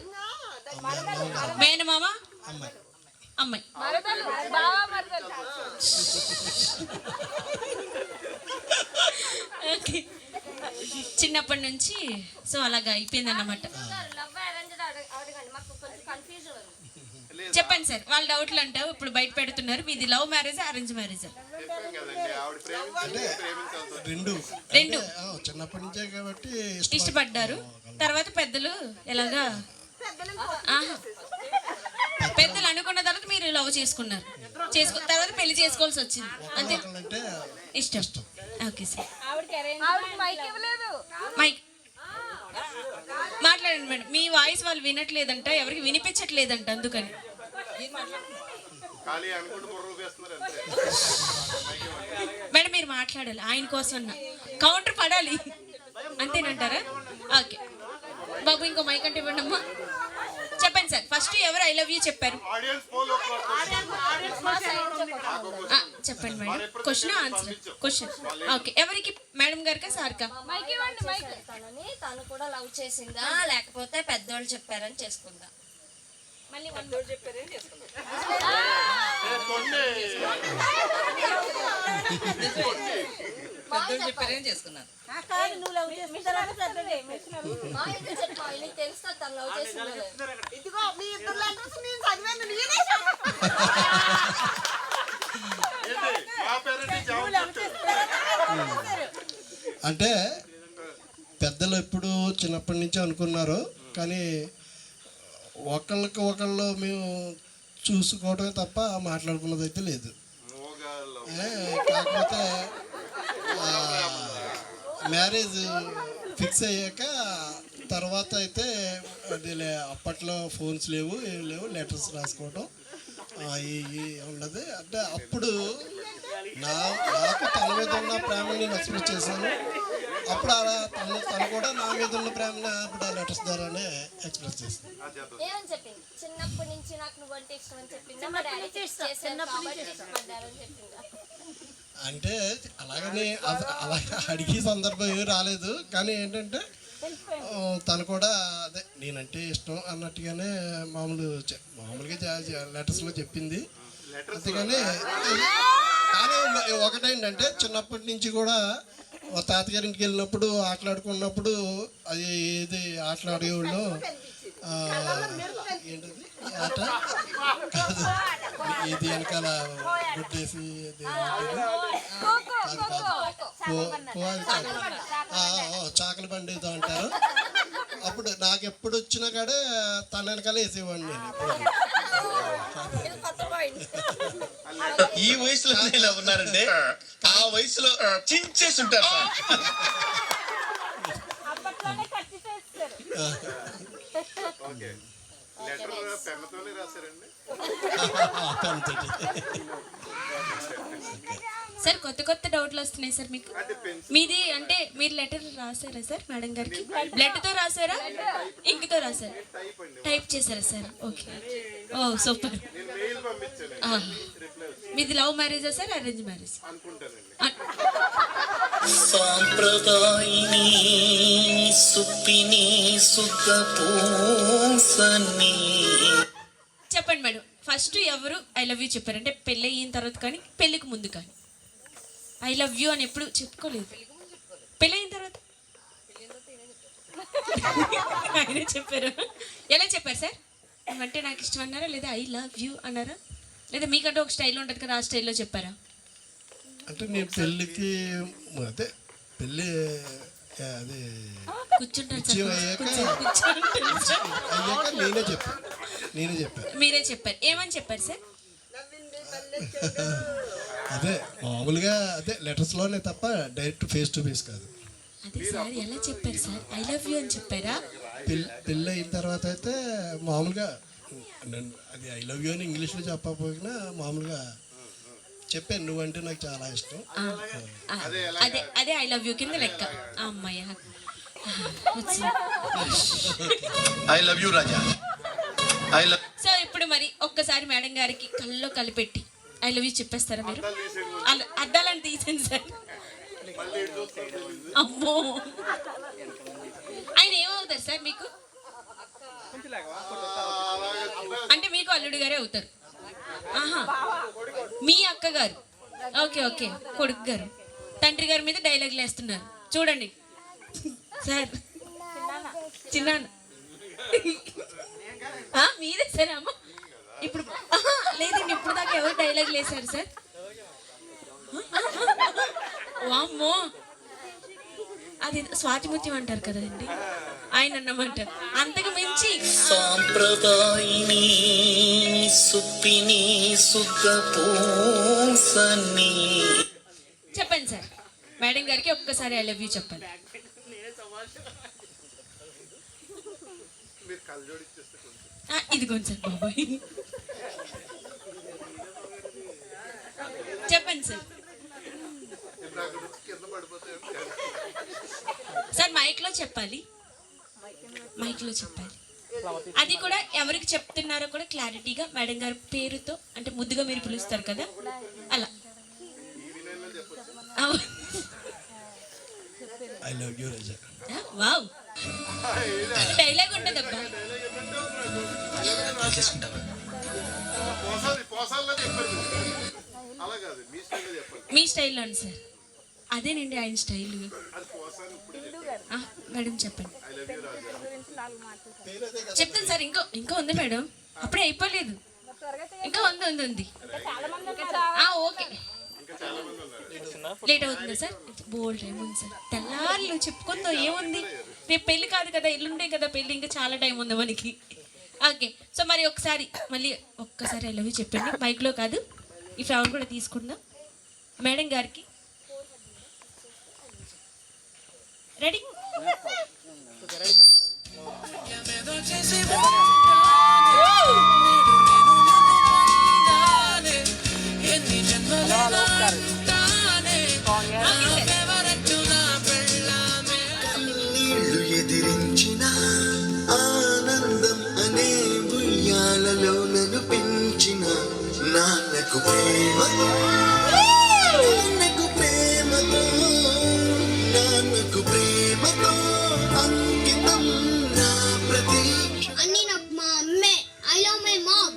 మేనమామ అమ్మాయి అమ్మాయి. ఓకే చిన్నప్పటి నుంచి సో అలాగా అయిపోయింది అన్నమాట. చెప్పండి సార్ వాళ్ళ డౌట్లు అంటావు ఇప్పుడు బయట పెడుతున్నారు. మీది లవ్ మ్యారేజా అరేంజ్ మ్యారేజా? రెండు రెండు. చిన్నప్పటి నుంచే కాబట్టి ఇష్టపడ్డారు. తర్వాత పెద్దలు ఎలాగా పెద్దలు అనుకున్న తర్వాత మీరు లవ్ చేసుకున్నారు. తర్వాత పెళ్లి చేసుకోవాల్సి వచ్చింది అంతే. అంటే ఇష్టం. Okay sir. మైక్ మాట్లాడండి మేడం. మీ వాయిస్ వాళ్ళు వినట్లేదంట, ఎవరికి వినిపించట్లేదంట, అందుకని. ఖాళీ అనుకుంటూ బుర్ర ఊపేస్తున్నారు అంతే. మేడం మీరు మాట్లాడాలి, ఆయన కోసం అన్న కౌంటర్ పడాలి అంతేనంటారా? ఓకే బాబు, ఇంకో మైక్ అంటే ఇవ్వండి అమ్మా. చెప్పండి సార్, ఫస్ట్ ఎవరు ఐ లవ్ యూ చెప్పారు? ఆడియన్స్ పోలో చెప్పండి madam. Question answer? Question. Okay, ఎవరికి? Madam గారికా Sarka? తనని తను కూడా లవ్ చేసిందా లేకపోతే పెద్దోళ్ళు చెప్పారని చేసుకుందా? చెప్పారని చేసుకున్నాను. తెలుస్తా తను లవ్ చేసిందా? అంటే పెద్దలు ఎప్పుడు చిన్నప్పటి నుంచి అనుకున్నారు, కానీ ఒకళ్ళకి ఒకళ్ళు మేము చూసుకోవడమే తప్ప మాట్లాడుకున్నది అయితే లేదు. కాకపోతే మ్యారేజ్ ఫిక్స్ అయ్యాక తర్వాత అయితే అది అప్పట్లో ఫోన్స్ లేవు, ఏం లేవు, లెటర్స్ రాసుకోవడం ఇవి ఉన్నది. అంటే అప్పుడు నాకు తన మీద ఉన్న ప్రేమని నేను ఎక్స్ప్రెస్ చేశాను. అప్పుడు అలా తను కూడా నా మీద ఉన్న ప్రేమని అప్పుడు ఆ లెటర్స్ ద్వారానే ఎక్స్ప్రెస్ చేశాను. ఏమని చెప్పింది? చిన్నప్పటి నుంచి నాకు నువ్వంటే ఇష్టం అని చెప్పిందా? మరి డాడీ చేశాను కాబట్టి ఇష్టపడ్డారని చెప్పిందా? అంటే అలాగని అలా అడిగే సందర్భం ఏమీ రాలేదు, కానీ ఏంటంటే తను కూడా అదే నేనంటే ఇష్టం అన్నట్టుగానే మామూలుగా లెటర్స్లో చెప్పింది. అంతేగాని కానీ ఒకటేంటంటే చిన్నప్పటి నుంచి కూడా మా తాతగారింటికి వెళ్ళినప్పుడు ఆటలాడుకున్నప్పుడు అది ఏది ఆటలాడేవాళ్ళు ఏంటది ఆట కాదు, ఇది వెనకాల గుడ్డేసి చాకలి బండి ఏదో అంటారు. అప్పుడు నాకు ఎప్పుడు వచ్చినా కాడే తన వెనకాల వేసేవాడిని నేను ఎప్పుడు. ఈ వయసులో ఇలా ఉన్నారంటే ఆ వయసులో చించేసి ఉంటారు సార్. ఓకే, లెటర్ పెన్నుతోనే రాశారండి. సార్ కొత్త కొత్త డౌట్లు వస్తున్నాయి సార్ మీకు. మీది అంటే మీరు లెటర్ రాసారా సార్ మేడం గారికి? బ్లడ్ తో రాసారా, ఇంక్ తో రాసారా, టైప్ చేశారా సార్? ఓకే, ఓ సూపర్. నేను మెయిల్ పంపించాను, మీది లవ్ మ్యారేజా సార్, అరేంజ్ మ్యారేజ్? అనుకుంటానండి. సాంప్రదాయిని సుప్పిని శుద్ధ పూసని. చెప్పండి మేడం, ఫస్ట్ ఎవరు ఐ లవ్ యూ చెప్పారంటే పెళ్ళి అయిన తర్వాత కానీ పెళ్ళికి ముందు కానీ? ఐ లవ్ యూ అని ఎప్పుడు చెప్పుకోలేదు. పెళ్ళి అయిన తర్వాత ఆయనే చెప్పారు. ఎలా చెప్పారు సార్? అంటే నాకు ఇష్టం అన్నారా, లేదా ఐ లవ్ యూ అన్నారా, లేదా మీకంటే ఒక స్టైల్ ఉంటుంది కదా ఆ స్టైల్లో చెప్పారా? అంటే నేను పెళ్ళికి అదే పెళ్ళి అది కూర్చుంటారు నిశ్చయం అయ్యాక నేనే చెప్పాను. మీరే చెప్పారు. ఏమని చెప్పారు సార్? అదే మామూలుగా అదే లెటర్స్లోనే తప్ప డైరెక్ట్ ఫేస్ టు ఫేస్ కాదు. అదే సార్ ఎలా చెప్పారు సార్? ఐ లవ్ యూ అని చెప్పారా? పెళ్ళి అయిన తర్వాత అయితే మామూలుగా అది ఐ లవ్ యూ అని ఇంగ్లీష్లో చెప్పకపోయినా మామూలుగా చెప్పాను, నువ్వంటే నాకు చాలా ఇష్టం. అదే అదే ఐ లవ్ యూ కింద లెక్క. అమ్మాయ I love you Raja. I love. So ఇప్పుడు మరి ఒక్కసారి మేడం గారికి కళ్ళలో కలిపెట్టి ఐ లవ్ యూ చెప్పేస్తారా మీరు? అద్దాలని తీసండి సార్. అమ్మో, ఆయన ఏమవుతారు సార్ మీకు? అంటే మీకు అల్లుడు గారే అవుతారు. ఆహా, మీ అక్క గారు. ఓకే ఓకే, కొడుకు గారు తండ్రి గారి మీద డైలాగులు వేస్తున్నారు చూడండి సార్. చిన్నాన్న మీరే సార్? అమ్మ ఇప్పుడు లేదండి, ఇప్పుడు దాకా ఎవరు డైలాగులు వేశారు సార్? వామ్మో, అది స్వాతిముత్యం అంటారు కదండి ఆయన అన్నమాట. అంతకు మించి సాంప్రదాయిని సుప్పిని శుద్ధ పూసని. చెప్పండి సార్, మేడం గారికి ఒక్కసారి ఐ లవ్ యూ చెప్పండి. మీరు కళ్ళు జోడిచ్చేస్తే కొంచెం ఇదిగోండి సార్ బాబాయ్. చెప్పండి సార్. నాకు నుంచి కింద పడిపోతాయి. సార్ మైక్లో చెప్పాలి, మైక్లో చెప్పాలి. అది కూడా ఎవరికి చెప్తున్నారో కూడా క్లారిటీగా మేడం గారి పేరుతో, అంటే ముద్దుగా మీరు పిలుస్తారు కదా అలా. I love you Raja. Wow, dialogue ఉండదబ్బా. పోసాల్లో చెప్పండి. అలా కాదు, మీ స్టైల్లో చెప్పండి. మీ స్టైల్లో సార్. అదేనండి ఆయన స్టైల్. అది పోసాను ఇప్పుడు మేడం చెప్పండి. ఐ లవ్ యూ రాజా. చెప్తాను సార్. ఇంకా ఉంది మేడం, అప్పుడే అయిపోలేదు. ఇంకా ఉంది. ఓకే, ఇంకా చాలా మంది ఉన్నారు. లేట్ అవుతుందా సార్? బోల్డ్ ఏముంది సార్, తెల్లార్లు చెప్పుకుందో ఏముంది. రేపు పెళ్లి కాదు కదా, ఎల్లుండే కదా పెళ్లి, ఇంకా చాలా టైం ఉంది మనకి. ఓకే, సో మరి మళ్ళీ ఒక్కసారి ఐ లవ్ యూ చెప్పండి. మైక్లో కాదు, ఈ ఫ్లవర్ కూడా తీసుకుందాం మేడం గారికి. రెడీ? నీళ్లు ఎదిరించిన ఆనందం అనే ఉయ్యాలలో నన్ను పెంచిన నాన్నకు ప్రేమతో అంకితం నా ప్రతీక్ష. అన్ని నాకు మా అమ్మే. I love my mom.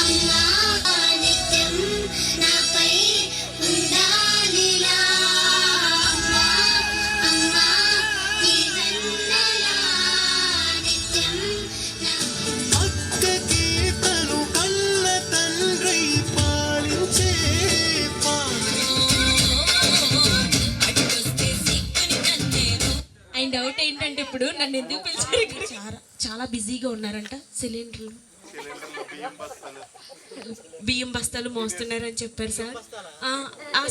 అమ్మా నిత్యం నాపై ఉండాలిలా. అమ్మా నీ వెన్నెలా నిత్యం అక్క గీతలు కళ్ళ తండ్రి పాలించే ఆయన డౌట్ ఏంటంటే ఇప్పుడు నన్ను ఎందుకు పిలిచారు ఇక్కడ? చాలా బిజీగా ఉన్నారంట. సిలిండర్లు బియ్యం బస్తాలు మోస్తున్నారని చెప్పారు సార్.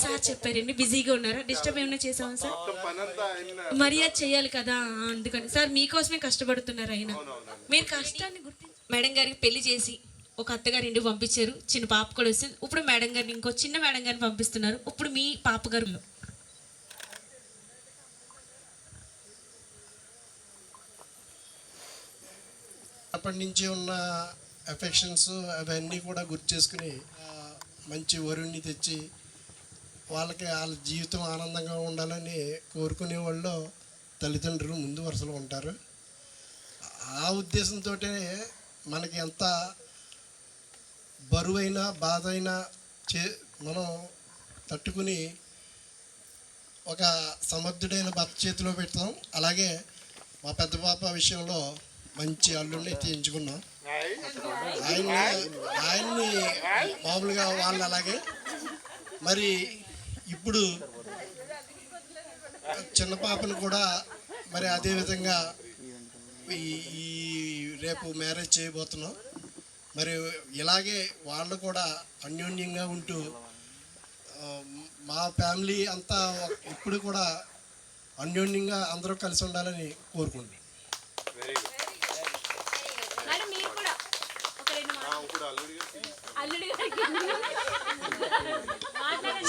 సార్ చెప్పారండి, బిజీగా ఉన్నారా? డిస్టర్బ్ ఏమైనా చేసామా సార్? మర్యాద చేయాలి కదా, అందుకని సార్ మీకోసమే కష్టపడుతున్నారు ఆయన. మీరు కష్టాన్ని మేడం గారికి పెళ్లి చేసి ఒక అత్తగారు ఇంటికి పంపించారు, చిన్న పాప కూడా వస్తుంది. ఇప్పుడు మేడం గారిని ఇంకో చిన్న మేడం గారిని పంపిస్తున్నారు. ఇప్పుడు మీ పాప గారు అప్పటి నుంచి ఉన్న ఎఫెక్షన్స్ అవన్నీ కూడా గుర్తు చేసుకుని మంచి వరుణ్ణి తెచ్చి వాళ్ళకి వాళ్ళ జీవితం ఆనందంగా ఉండాలని కోరుకునే వాళ్ళు తల్లిదండ్రులు ముందు వరుసలో ఉంటారు. ఆ ఉద్దేశంతో మనకి ఎంత బరువైనా బాధ అయినా మనం తట్టుకుని ఒక సమర్థుడైన భర్త చేతిలో పెడతాం. అలాగే మా పెద్ద పాప విషయంలో మంచి అల్లుడిని ఎంచుకున్నాం. ఆయన్ని మామూలుగా వాళ్ళు అలాగే. మరి ఇప్పుడు చిన్న పాపను కూడా మరి అదేవిధంగా ఈ రేపు మ్యారేజ్ చేయబోతున్నాం. మరి ఇలాగే వాళ్ళు కూడా అన్యోన్యంగా ఉంటూ మా ఫ్యామిలీ అంతా ఇప్పుడు కూడా అన్యోన్యంగా అందరూ కలిసి ఉండాలని కోరుకుంటున్నాం.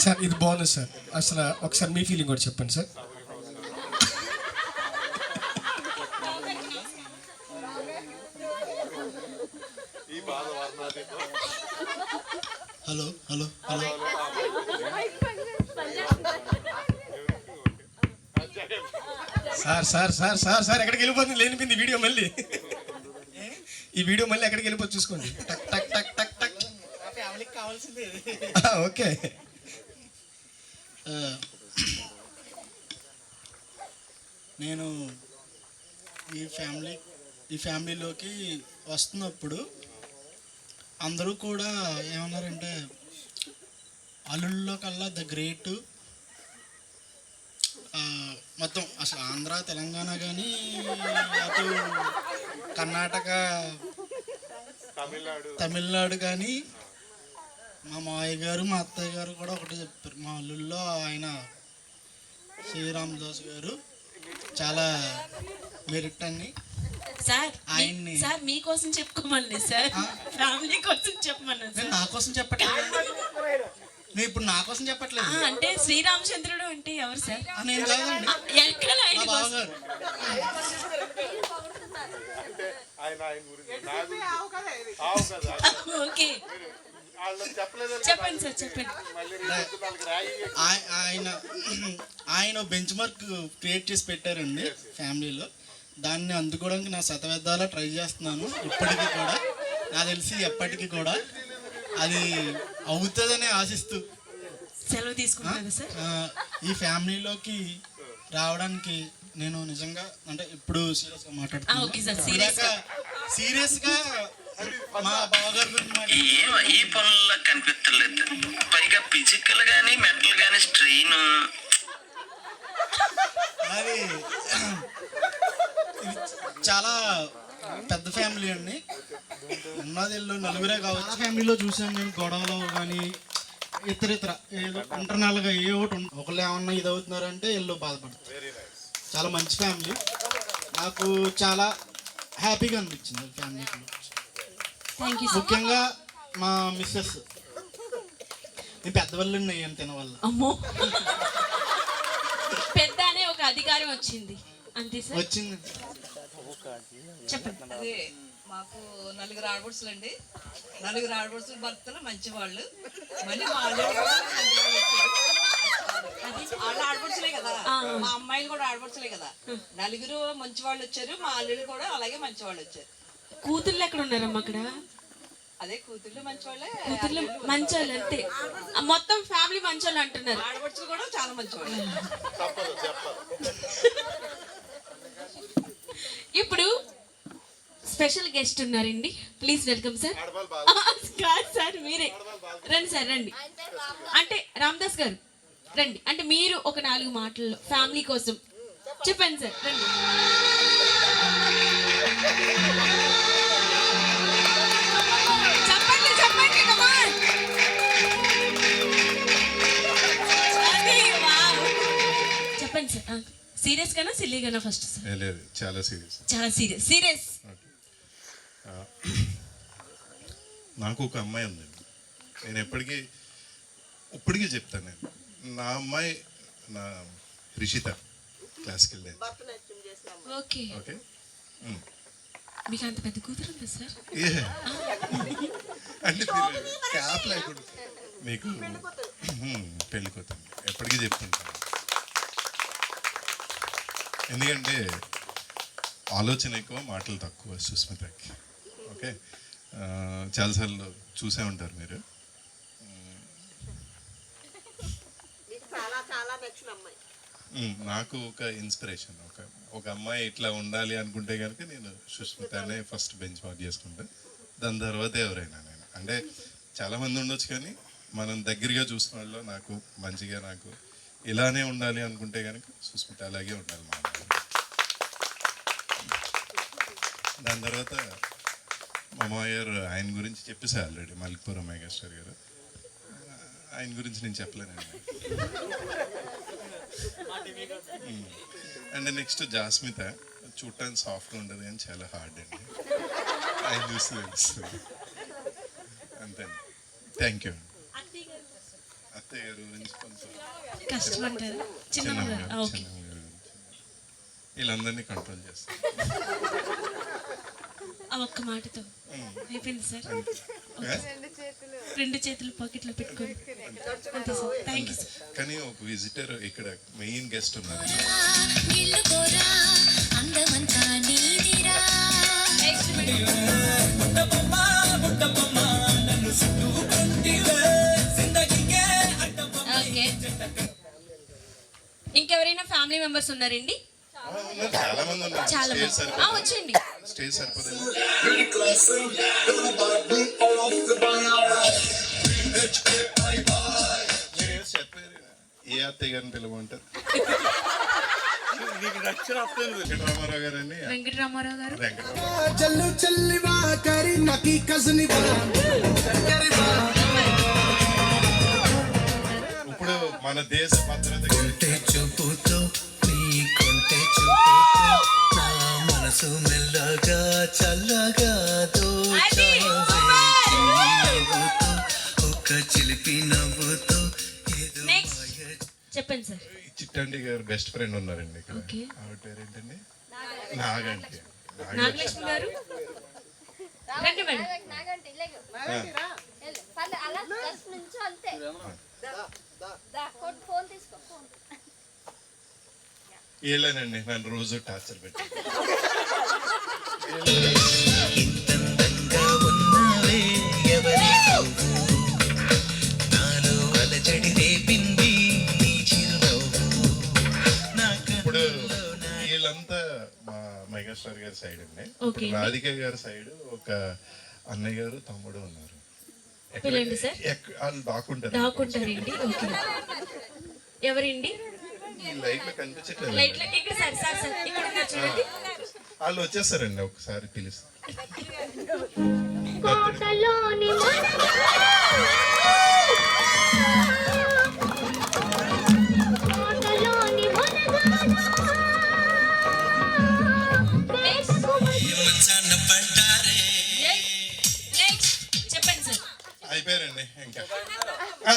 సార్ ఇది బాగుంది సార్. అసలు ఒకసారి మీ ఫీలింగ్ కూడా చెప్పండి sir. Hello hello hello sir sir sir sir sir ఎక్కడికి వెళ్ళిపోతుంది లేనిపోయింది వీడియో మళ్ళీ. ఈ వీడియో మళ్ళీ ఎక్కడికి వెళ్ళిపోతుంది చూసుకోండి. టక్ టక్ టక్ టక్ టక్. ఓకే. నేను ఈ ఫ్యామిలీలోకి వస్తున్నప్పుడు అందరూ కూడా ఏమన్నారంటే అల్లుళ్ళలో కల్లా ద గ్రేట్, మొత్తం అసలు ఆంధ్ర తెలంగాణ కానీ అటు కర్ణాటక తమిళనాడు కానీ మా మావయ్య గారు మా అత్తయ్య గారు కూడా ఒకటి చెప్పారు. మా అల్లుల్లో ఆయన శ్రీరామదాస్ గారు చాలా మెరిట్ అని సార్ ఆయన్ని- సార్ మీకోసం చెప్పుకోమని సార్ ఫ్యామిలీ కోసం చెప్పమన్నాను నేను సార్. నా కోసం చెప్పట్లేదు, నేను ఇప్పుడు నా కోసం చెప్పట్లేదు. అంటే శ్రీరామచంద్రుడు అంటే ఎవరు సార్? నేను కాదండి, ఎక్కడ మా ఆయన కోసం? బావగారు. ఆయన గురించి నా గురించి ఆవు కదా ఓకే వాళ్ళకి చెప్పలేదు చెప్పండి సార్ చెప్పండి. మళ్ళీ రేపు వాళ్ళకి రాయి ఆయన బెంచ్ మార్క్ క్రియేట్ చేసి పెట్టారండి ఫ్యామిలీలో. దాన్ని అందుకోవడానికి నా శతవిధాలా ట్రై చేస్తున్నాను ఇప్పటికీ కూడా. నాకు తెలిసి ఎప్పటికీ కూడా అది అవుతుందని ఆశిస్తూ సెలవు తీసుకుంటారా సార్? ఈ ఫ్యామిలీలోకి రావడానికి నేను నిజంగా అంటే ఇప్పుడు సీరియస్గా ఓకే సార్, మాట్లాడుతున్నాను. సీరియస్గా మా బావగారి గురించి ఈ పనుల్లో కనిపించలేదు, పైగా ఫిజికల్ గానీ మెంటల్ గానీ స్ట్రెయిన్. అది ఇది చాలా పెద్ద ఫ్యామిలీ అండి. ఉన్నది నలుగురే కావచ్చు. ఫ్యామిలీలో చూసాను నేను గొడవలు కానీ ఇతర ఏదో ఇంటర్నల్గా ఏ ఒకటి ఒకళ్ళు ఏమన్నా ఇది అవుతున్నారంటే వీళ్ళు బాధపడతారు. చాలా మంచి ఫ్యామిలీ, నాకు చాలా హ్యాపీగా అనిపించింది ఫ్యామిలీలో. Thank you. ముఖ్యంగా మా మిస్సెస్ నేను పెద్దవాళ్ళు అయ్యాను తినవల్ల. అమ్మో, పెద్ద అనే ఒక అధికారం వచ్చింది అంతే సార్. వచ్చింది. చెప్పండి. అదే మాకు నలుగురు ఆడపడుచులు అండి. నలుగురు ఆడపడుచులు భర్తలు మంచి వాళ్ళు. మళ్ళీ మా అల్లుడు కూడా మంచి వాళ్ళు వచ్చారు. వాళ్ళ ఆడపడుచులే కదా, మా అమ్మాయిలు కూడా ఆడపడుచులే కదా. నలుగురు మంచి వాళ్ళు వచ్చారు, మా అల్లుడు కూడా అలాగే మంచి వాళ్ళు వచ్చారు. కూతుర్లు ఎక్కడ ఉన్నారమ్మా అక్కడ? అదే కూతుళ్ళు మంచి వాళ్ళే, కూతుర్లు మంచోళ్ళు అంతే. మొత్తం ఫ్యామిలీ మంచోళ్ళు అంటున్నారు. ఆడపడుచులు కూడా చాలా మంచి వాళ్ళు. ఇప్పుడు స్పెషల్ గెస్ట్ ఉన్నారండి, ప్లీజ్ వెల్కమ్ సార్. కాదు సార్, మీరే రండి సార్, రండి. అంటే రామదాస్ గారు రండి, అంటే మీరు ఒక 4 మాటల్లో ఫ్యామిలీ కోసం చెప్పండి సార్, రండి. చెప్పండి చెప్పండి, come on. అది, wow. చెప్పండి సార్. సీరియస్ గానా సిల్లీ గానా ఫస్ట్ సార్? లేదు, చాలా సీరియస్. చాలా సీరియస్. నాకు ఒక అమ్మాయి ఉందండి. నేను ఇప్పటికీ చెప్తాను. నేను నా అమ్మాయి నా రిషిత క్లాస్కి వెళ్ళేది. ఓకే, ఓకే, మీకు అంత పెద్ద కూతురు ఉందా సార్? అంటే మీరు క్యాప్ లేకుండా మీకు పెళ్ళిపోతుంది ఎప్పటికీ చెప్తుంటాను. ఎందుకంటే ఆలోచన ఎక్కువ, మాటలు తక్కువ సుస్మితకి. ఓకే, చాలాసార్లు చూసే ఉంటారు మీరు. నాకు ఒక ఇన్స్పిరేషన్, ఒక అమ్మాయి ఇట్లా ఉండాలి అనుకుంటే కనుక నేను సుష్మితనే ఫస్ట్ బెంచ్ మార్క్ చేసుకుంటాను. దాని తర్వాత ఎవరైనా. నేను అంటే చాలామంది ఉండొచ్చు, కానీ మనం దగ్గరగా చూసిన వాళ్ళు నాకు మంచిగా నాకు ఇలానే ఉండాలి అనుకుంటే కనుక సుస్మిత అలాగే ఉండాలి మా అమ్మాయి. దాని తర్వాత మా మాయర్ ఆయన గురించి చెప్పేసా ఆల్రెడీ, మల్లిపురం మెగాస్టార్ గారు. ఆయన గురించి నేను చెప్పలేనండి. అండ్ నెక్స్ట్ జాస్మిత, చూడటానికి సాఫ్ట్గా ఉంటుంది కానీ చాలా హార్డ్ అండి. ఆయన చూస్తే తెలుస్తుంది. అంతే, థ్యాంక్ యూ. అత్తయ్య గారి గురించి కొంచెం కష్టపడ్డారు. చిన్నమ్మ గారు వీళ్ళందరినీ కంట్రోల్ చేస్తారు. ఒక్క మాటతో అయిపోయింది సార్. 2 చేతులు పాకెట్లో పెట్టుకోండి అంతే సార్. Thank you sir. కానీ ఒక విజిటర్ ఇక్కడ మెయిన్ గెస్ట్ ఉన్నారు. ఓకే, ఇంకెవరైనా ఫ్యామిలీ మెంబర్స్ ఉన్నారండి? చాలా మంది ఉన్నారు. చాలా స్టేజ్ మంది. సరిపోదు. వచ్చేయండి. స్టేజ్ సరిపోతుంది. మీరు చెప్పారు ఏ అత్తయ్య గారిని పిలవమంటారు? వెంకటరామారావు గారు అని. వెంకటరామారావు గారు. ఇప్పుడు మన దేశ భద్రత చూపుతో నీ కొంటే చూపుతో నా మనసు మెల్లగా చల్లగా అది, నవ్వుతూ ఒక చిలిపి నవ్వుతూ ఏదో నెక్స్ట్ చెప్పండి సార్. చిట్టండి గారు బెస్ట్ ఫ్రెండ్ ఉన్నారండి ఇక్కడ. ఓకే. ఆవిడ పేరు ఏంటండి? నాగంటి. నాగలక్ష్మి గారు రండి మేడం. వీళ్ళేనండి నన్ను రోజు టార్చర్ పెట్టి. ఇంతందంగా ఉన్నావే ఎవరి నువ్వు నాలో అలజడి రేపింది నీ చిరునవ్వు ఇప్పుడు వీళ్ళంతా మా మెగాస్టార్ గారి సైడ్ అండి. ఓకే. రాధిక గారి సైడ్ ఒక అన్నయ్య గారు తమ్ముడు ఉన్నారు. పిల్లండి సార్. వాళ్ళు దాక్కుంటారు. దాక్కుంటారండి. ఓకే. ఎవరండి? ఈ లైట్ లో కనిపించట్లేదు. లైట్ ఇక్కడ సార్ సార్ సార్ ఇక్కడ ఉన్నారు చూడండి. వాళ్ళు వచ్చేస్తారండి ఒకసారి పిలుస్తారు. మంచాన పడ్డారే నెక్స్ట్ చెప్పండి సార్. అయిపోయారండి ఇంకా.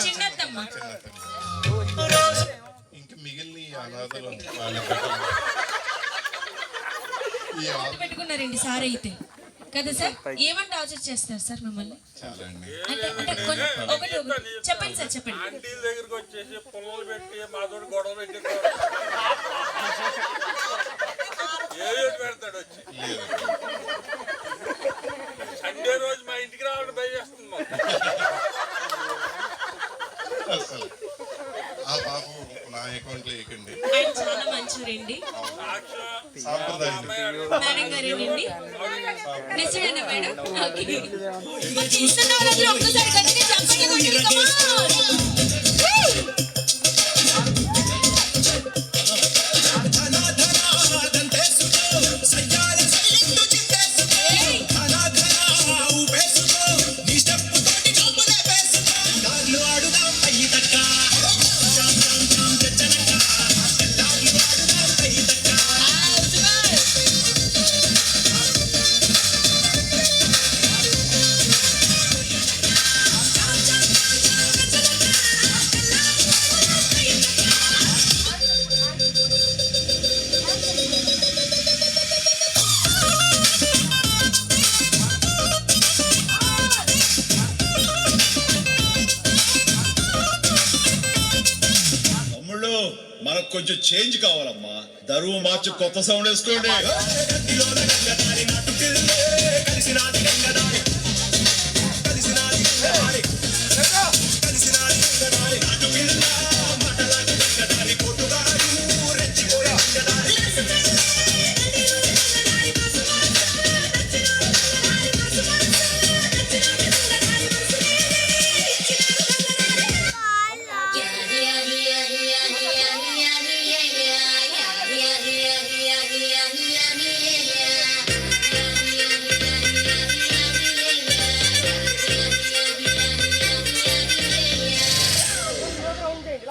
చిన్నత్తమ్మ. ఇంకా మిగిలిన ఈ అనాథలు వాళ్ళు పెట్టుకున్నారండి సార్ అయితే కదా సార్. ఏమంటే ఆర్డర్ చేస్తారు సార్ మిమ్మల్ని? చాలా అండి. అంటే ఒకటి చెప్పండి సార్ చెప్పండి. దగ్గరికి వచ్చేసి పొలాలు పెట్టి మాతో గొడవ పెట్టి పెడతాడు వచ్చి. సండే రోజు మా ఇంటికి రావాలని భయం చేస్తుంది మాకు. అసలు ఆ పాపం నా అకౌంట్ లో వేయకండి. ఆయన చాలా మంచివారండి. సాంప్రదాయం. మేడం గారేనండి. నిజమేనా మేడం? ఓకే. చూస్తున్న వాళ్ళందరూ ఒక్కసారి గట్టిగా చప్పట్లు కొట్టండి. Come on. మనకు కొంచెం చేంజ్ కావాలమ్మా. దరువు మార్చి కొత్త సౌండ్ వేసుకోండి.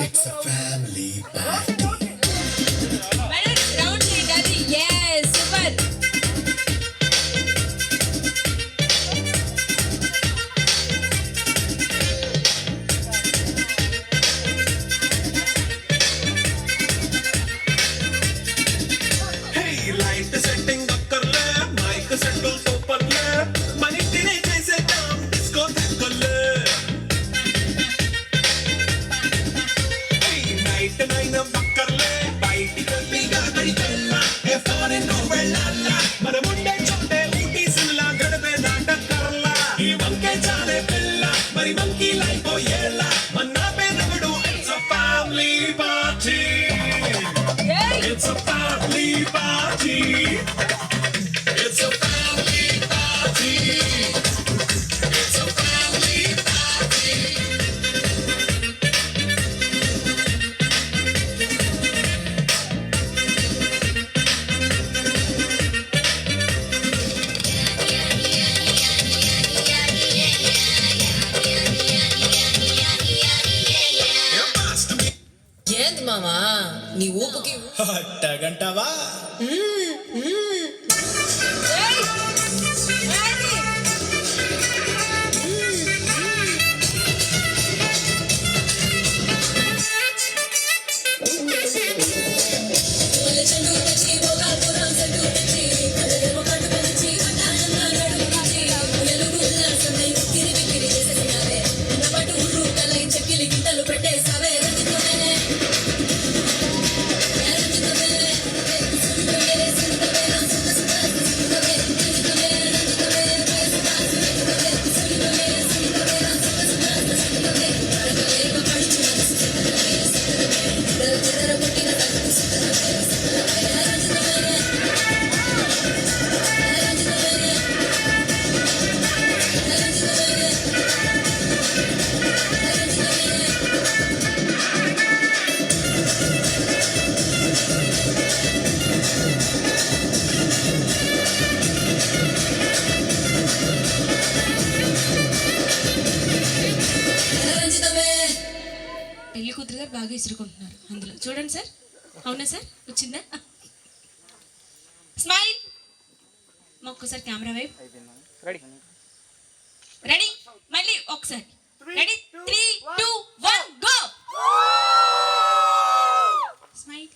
It's a family party. Madam round చేయండి. అది yes super. Hey, light setting అక్కర్లే, mic settle సూపర్లే, మన ఇంటిని చేసేద్దాం disco థక్కర్లే. Hey, night నైన్ అక్కర్లే, బయటికి వెళ్ళిగా గడిపెళ్ళా, ఏ foreign వెళ్ళాలా, మన ముందే చోటే ఊటీ సిమ్లా గడిపే దాటక్కర్లా. ఈ వంకే చాలే పిల్ల, మరి monkey life ఏలా, మన పేదవడు. It's a family party. It's a family party. It's a family party. It's a family party. ఏంది మామా నీ ఊపుకి అట్టగంటావా బాగా ఇసురుకుంటున్నారు అందులో. చూడండి సార్, అవునా సార్? వచ్చిందా? స్మైల్. ఒక్కసారి కెమెరా వైపు. రెడీ? మళ్ళీ ఒకసారి. రెడీ? 3, 2, 1 గో. స్మైల్.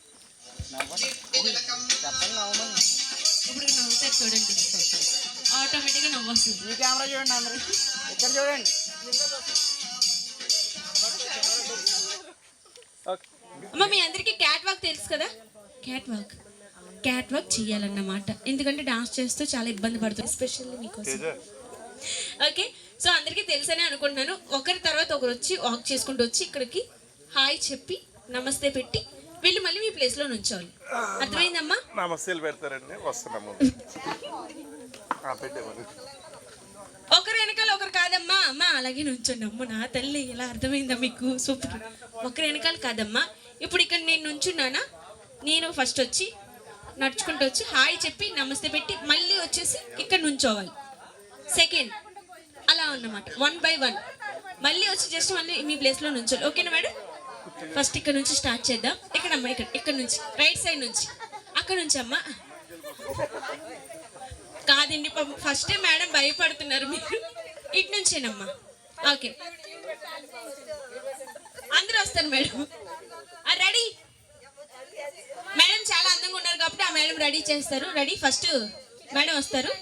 ఇప్పుడు నవ్వుతారు చూడండి, ఆటోమేటిక్గా నవ్వు వస్తుంది. ఈ కెమెరా చూడండి, అందరూ ఇక్కడ చూడండి. అమ్మ మీ అందరికీ క్యాట్ వాక్ తెలుసు కదా? క్యాట్ వాక్ చేయాలన్నమాట, ఎందుకంటే డాన్స్ చేస్తూ చాలా ఇబ్బంది పడుతుంది, ఎస్పెషల్లీ మీకోసం. ఓకే, సో అందరికీ తెలుసనే అనుకుంటున్నాను. ఒకరి తర్వాత ఒకరు వచ్చి వాక్ చేసుకుంటూ వచ్చి ఇక్కడికి హాయ్ చెప్పి నమస్తే పెట్టి వీళ్ళు మళ్ళీ మీ ప్లేస్లో నుంచోవాలి. అర్థమైందమ్మా? నమస్తేలు పెడతారండి, వస్తున్నాము. ఒకరు వెనకాల ఒకరు కాదమ్మా. అమ్మా అలాగే నుంచోండి. అమ్మ నా తల్లి, ఎలా అర్థమైందా మీకు? సూపర్. ఒకరు వెనకాల కాదమ్మా. ఇప్పుడు ఇక్కడ నేను నుంచున్నానా, నేను ఫస్ట్ వచ్చి నడుచుకుంటూ వచ్చి హాయ్ చెప్పి నమస్తే పెట్టి మళ్ళీ వచ్చేసి ఇక్కడ నుంచోవాలి. సెకండ్ అలా అన్నమాట, 1 by 1 మళ్ళీ వచ్చి జస్ట్ మళ్ళీ మీ ప్లేస్లో నుంచోవాలి. ఓకేనా మేడం? ఫస్ట్ ఇక్కడ నుంచి స్టార్ట్ చేద్దాం. ఇక్కడమ్మా, ఇక్కడ నుంచి రైట్ సైడ్ నుంచి, అక్కడ నుంచి అమ్మా. కాదండి ఫస్టే మేడం భయపడుతున్నారు మీరు. ఇటు నుంచేనమ్మా. ఓకే, అందరూ వస్తారు మేడం. రెడీ? మేడం చాలా అందంగా ఉన్నారు కాబట్టి ఆ మేడం రెడీ చేస్తారు. రెడీ? ఫస్ట్ మేడం వస్తారు.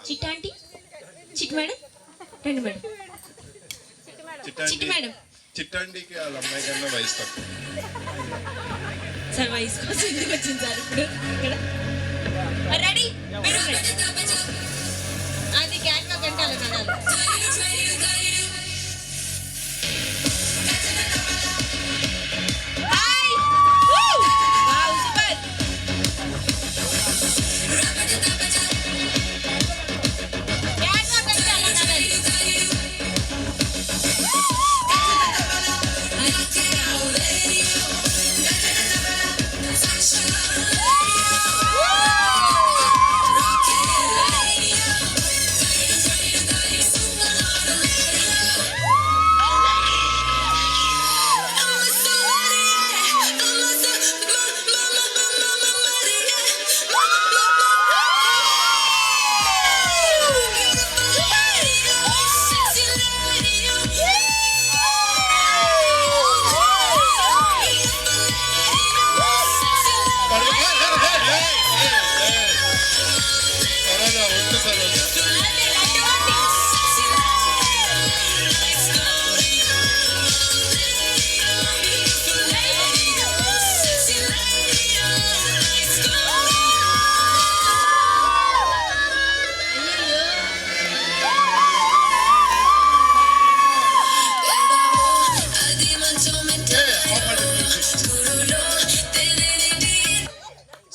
చిట్టాంటి చిట్ మేడం రండి మేడం. చిట్టి మేడం. చిట్టాండికి వాళ్ళ అమ్మాయి కన్నా వయసు తక్కువ సార్, వయసు కోసం ఎందుకు వచ్చింది సార్ ఇప్పుడు ఇక్కడ? Ready madam? రెడీ. అది క్యాట్ వాక్ అంటే అలా నడాలి.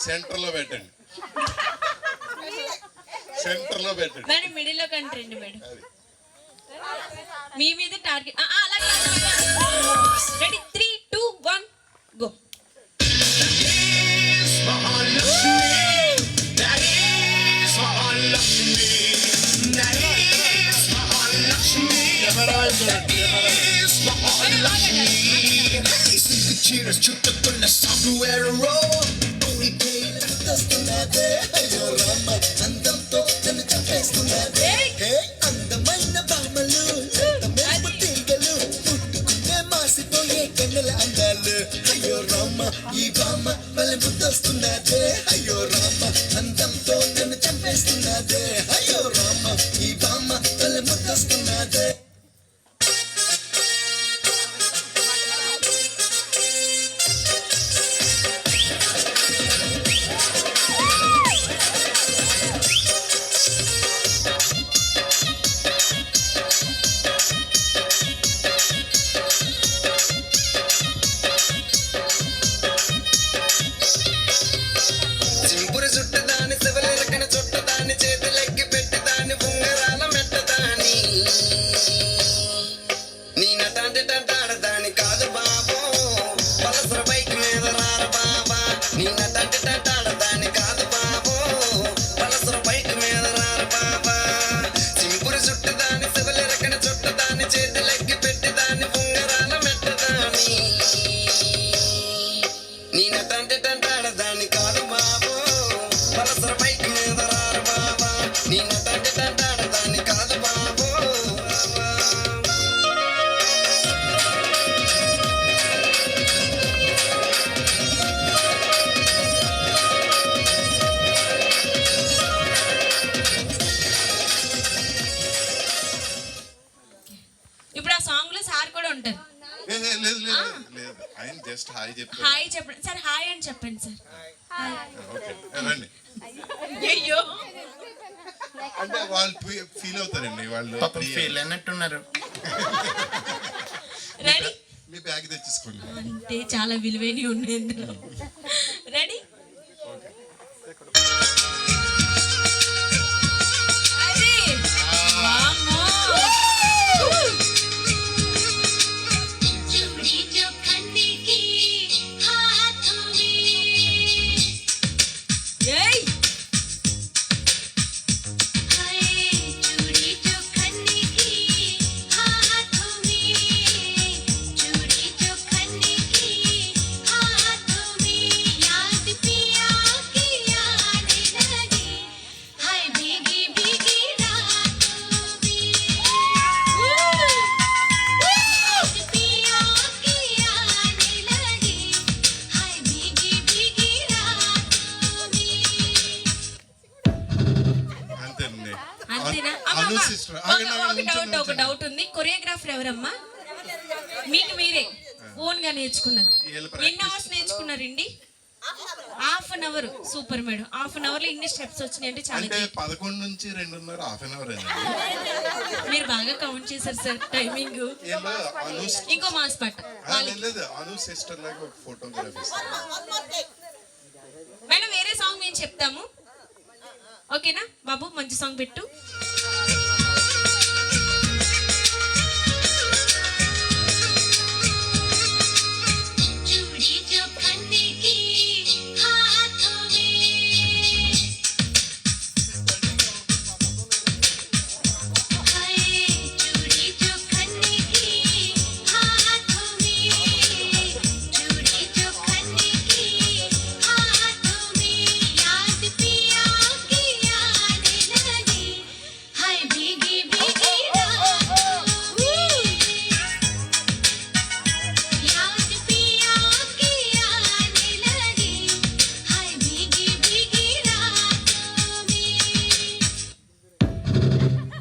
సెంటర్లో పెట్టండి, సెంటర్లో పెట్టండి మేడం. మిడిల్లో కంటండి మేడం, మీ మీద టార్గెట్. రెడీ? 3, 2, 1 గో. చుట్టుకున్న సాఫ్ట్వేర్ అందంతో నన్ను చంపేస్తున్నదే. అందమైన బామలు, తీగలు, పుట్టుకుంటే మాసిపోయే కన్నుల అందాలు. అయ్యో రామ, ఈ బామ్మ బల ముద్దొస్తున్నదే. అయ్యో రామ, అందంతో నన్ను చంపేస్తున్నదే. అయ్యో రామ, ఈ బామ్మ బల ముద్దొస్తున్నదే. చుట్టూ జస్ట్ హాయ్ చెప్తాను. హాయ్ చెప్పండి సార్, హాయ్ అని చెప్పండి సార్. ఓకే రండి. అయ్యో అంటే వాళ్ళు ఫీల్ అవుతారండి, వాళ్ళు ఫీల్ అన్నట్టున్నారు. రెడీ? మీ బ్యాగ్ తెచ్చేసుకోండి. అంటే చాలా విలువైనవి ఉన్నాయి అందులో. రెడీ? అది వామ్మో. ఏయ్ అంతేనండి. అంతేనా? అను sister. ఒక డౌట్ ఉంది. కొరియోగ్రాఫర్ ఎవరమ్మా? మీకు మీరే ఓన్ గా నేర్చుకున్నారు. ఎన్ని అవర్స్ నేర్చుకున్నారండి? Half an hour. Super madam. Half an hour లో ఇన్ని స్టెప్స్ వచ్చినాయి అంటే చాలా అంటే great. 11 నుంచి 2:30 హాఫ్ అన్ అవర్ అయింది. మీరు బాగా కౌంట్ చేశారు సార్ టైమింగ్. ఏమో అను ఇంకో మాస్ పాట లేదు, అను సిస్టర్ లాగా ఒక ఫోటోగ్రఫీ. మేడం వేరే సాంగ్ మేము చెప్తాము, ఓకేనా? బాబు మంచి సాంగ్ పెట్టు.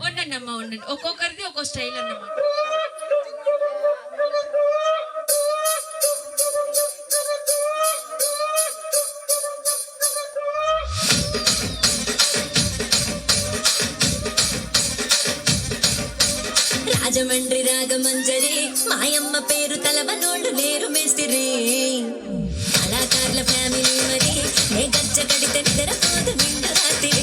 ఉండండి అమ్మా ఉండండి, ఒక్కొక్కరిది ఒక్కో స్టైల్ అన్నమాట. రాజమండ్రి రాగమంజరి మాయమ్మ పేరు తలవనోళ్ళు లేరు మేస్తిరి కళాకారుల ఫ్యామిలీ మరి నే గజ్జ కడితే నిద్రపోదు నిండ రాత్రి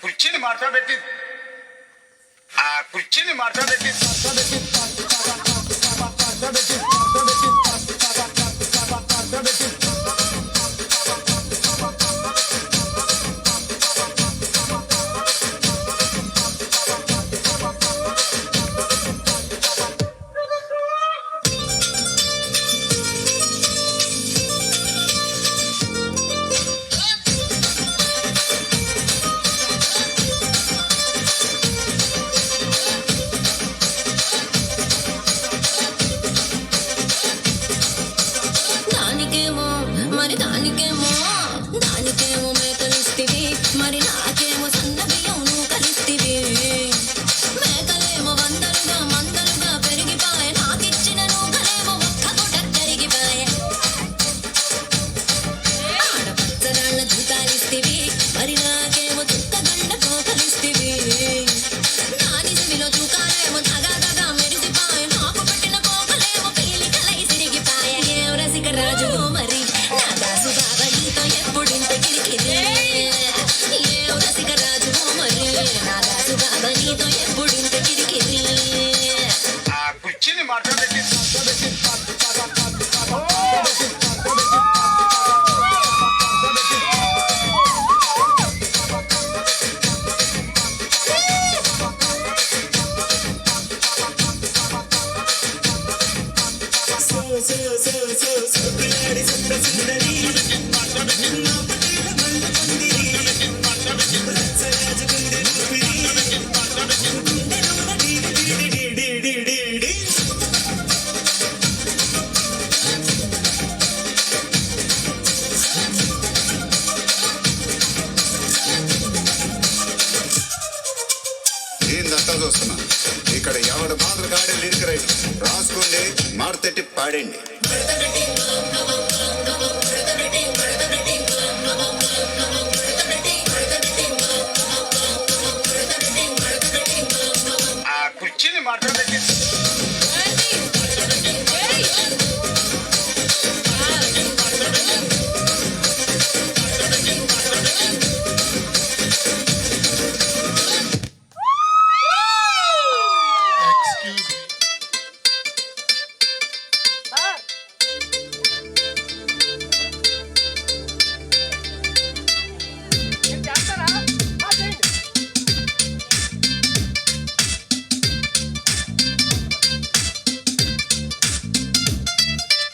కుర్చీని మార్చబెట్టి దానికేమో మేకలిస్తివి మరి నాకేమో సన్న బియ్యం నువ్వు కలిస్తివి మేకలేమో వందలుగా మందలుగా పెరిగిపాయే నాకిచ్చిన నూకలేమో ఒక్క పూట కరిగిపాయే ఆడపచ్చరాళ్ళ దూకాలిస్తివి మరి నాకేమో చుక్కగండ కోకలిస్తివి నాని చెవిలో తూకాలేమో తగాదగా మెరిసిపాయే నాకు పెట్టిన కోకలేమో పీలికలై సిరిగిపాయే ఏం రసిక రాజు మరి నా దాసు బావ నీతో మారండి. ఆ కుర్చీని మాట్లాడండి. Excuse me.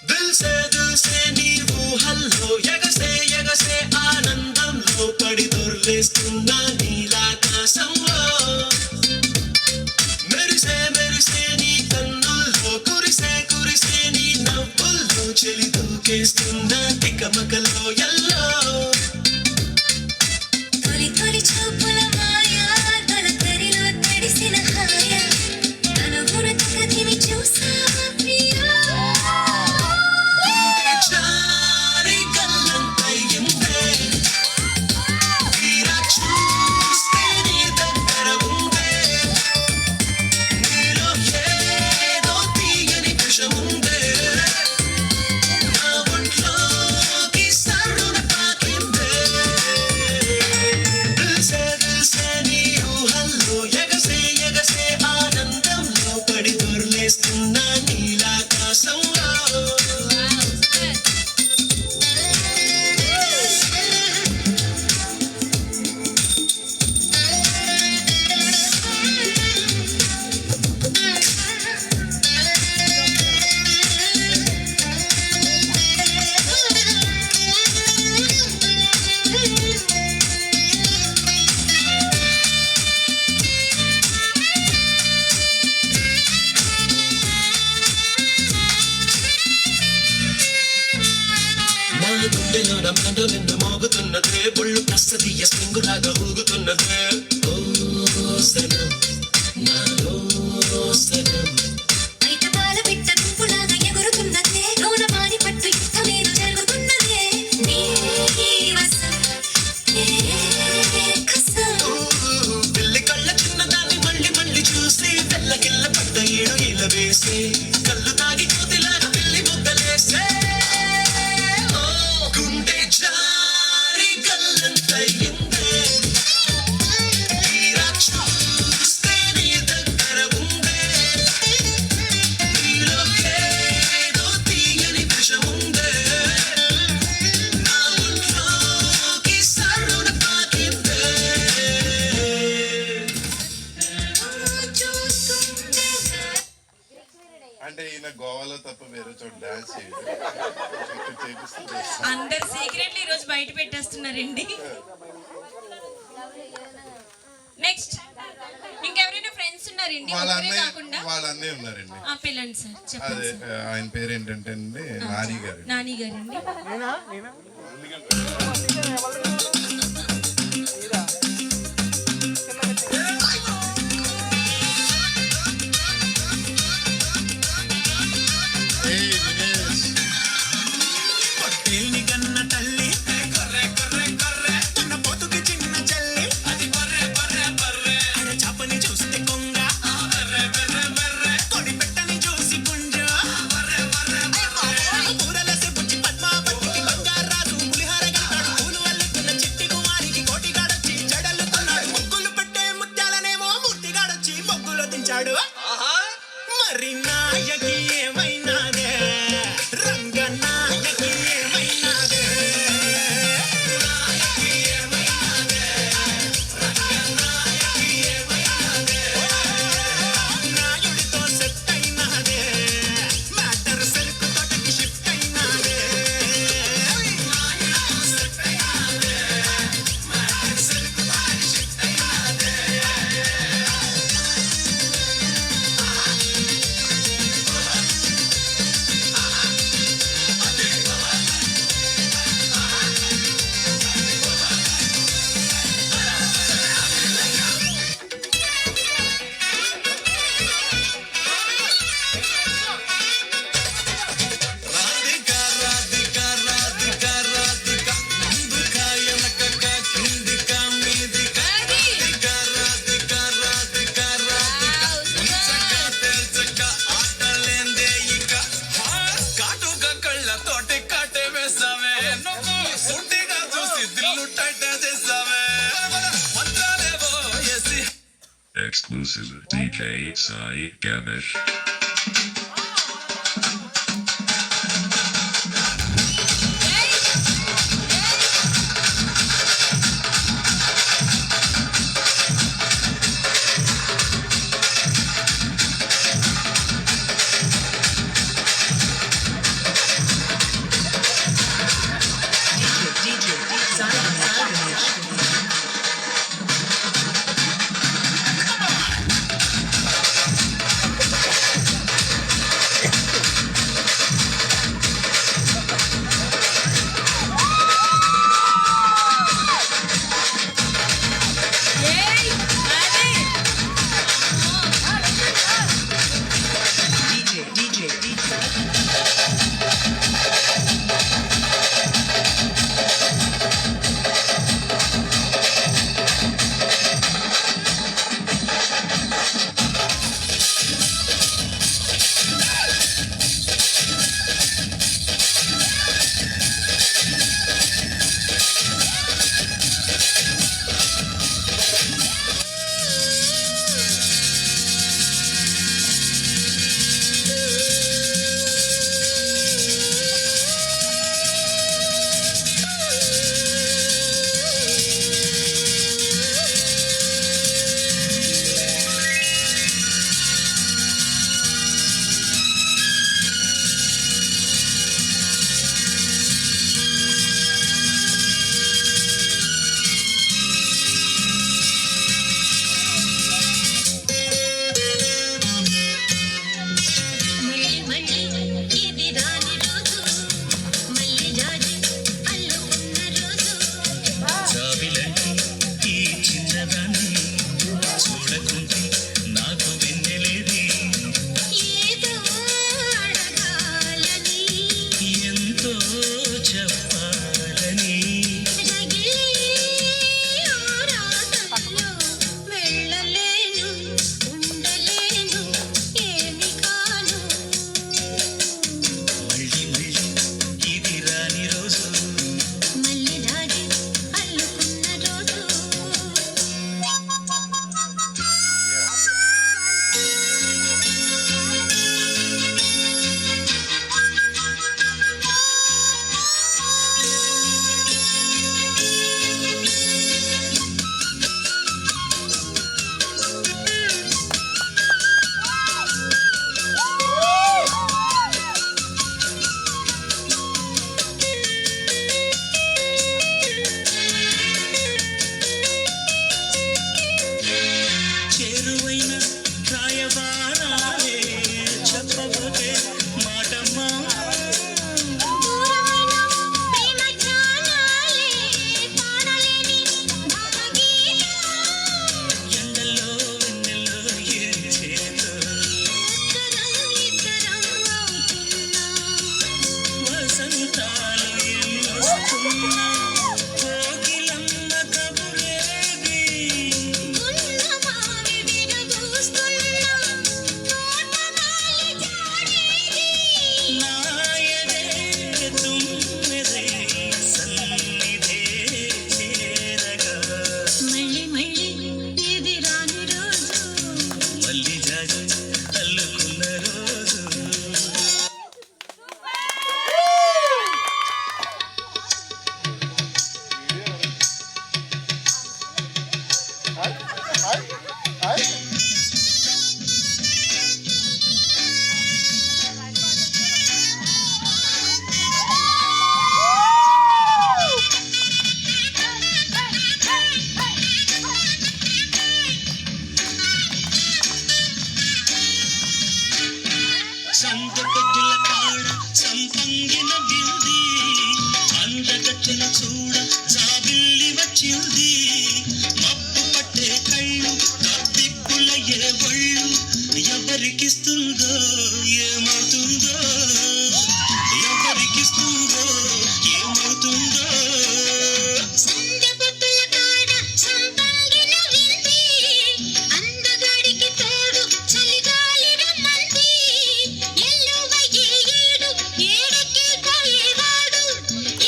దిల్సే నీ ఊహల్లో ఎగసే ఎగసే ఆనందంలో పడి దొర్లేస్తున్న నీలాకాశంలో మెరిసే మెరిసే నీ కన్నుల్లో కురిసే కురిసే నీ నవ్వుల్లో చెలి దూకేస్తున్న తికమకలో ఎల్లో తొలి తొలి చూపుల మాయా తొలకరిలో తడిసిన హాయ తనుగుణ తకదిమి చూసావా ప్రియా జారి గల్లంతయ్యిందే తీరా చూస్తే నీ దగ్గర ఉందే నీలో ఏదో తీయని విషముందే నా ఒంట్లోకి సర్రున తాకిందే దిల్సే నీ ఊహల్లో ఎగసే ఎగసే ఆనందంలో పడి దొర్లేస్తున్న నీలాకాశంలో నా గుండెలో నా మండలిందు మోగుతున్నదే ఒళ్ళు కస్తదీయ స్ప్రింగులాగా ఊగుతున్నదే ఓ సనం నాలో సనం బయట పాల పిట్ట గుంపులాగా ఎగురుతున్నదే లోన మాని పట్టు యుద్ధమేదో జరుగుతున్నదే నీ వసం ఏ కసం పిల్లి కళ్ళ చిన్నదాన్ని మళ్ళీ మళ్ళీ చూసి తెల్లగిల్ల పడ్డ ఏడు ఇలా వేసి కళ్ళు తాగి కోతిలాగా పిల్లి ముద్దలేసే ఓ గుండె జారి గల్లంతయ్యిందే తీరా చూస్తే నీ దగ్గర ఉందే నీలో ఏదో తీయని విషముందే నా ఒంట్లోకి సర్రున తాకిందే అంటే ఈయన గోవాలో తప్ప వేరే చోట డాన్స్ చేయడు. ఇక్కడ చేపిస్తే చేస్తాడు. అందరు సీక్రెట్లు ఈ రోజు బయట పెట్టేస్తున్నారండి. నెక్స్ట్ ఇంకెవరైనా ఫ్రెండ్స్ ఉన్నారండి ఒక్కరే కాకుండా? వాళ్ళ అన్నయ్య ఉన్నారండి. పిల్లండి సార్ అదే చెప్పండి సార్. ఆయన పేరు ఏంటంటే అండి నాని గారు. నాని గారండి. ఏయ్ వినేష్. పొట్టేల్ని కన్న తల్లి కర్రె కర్రె కర్రె ఉన్న పొతుకి చిన్న చెల్లి అది బర్రె బర్రె బర్రె అర చాపని చూస్తే కొంగ బర్రె బర్రె బర్రె కొడి పెట్టని చూసి పుంజ బర్రె బర్రె బర్రె పూరలసే బుచ్చి పద్మావతికి బంగారాజు పులిహార గంటాడు పూలు అల్లుకున్న చిట్టి exclusive DJ Sai Ganesh.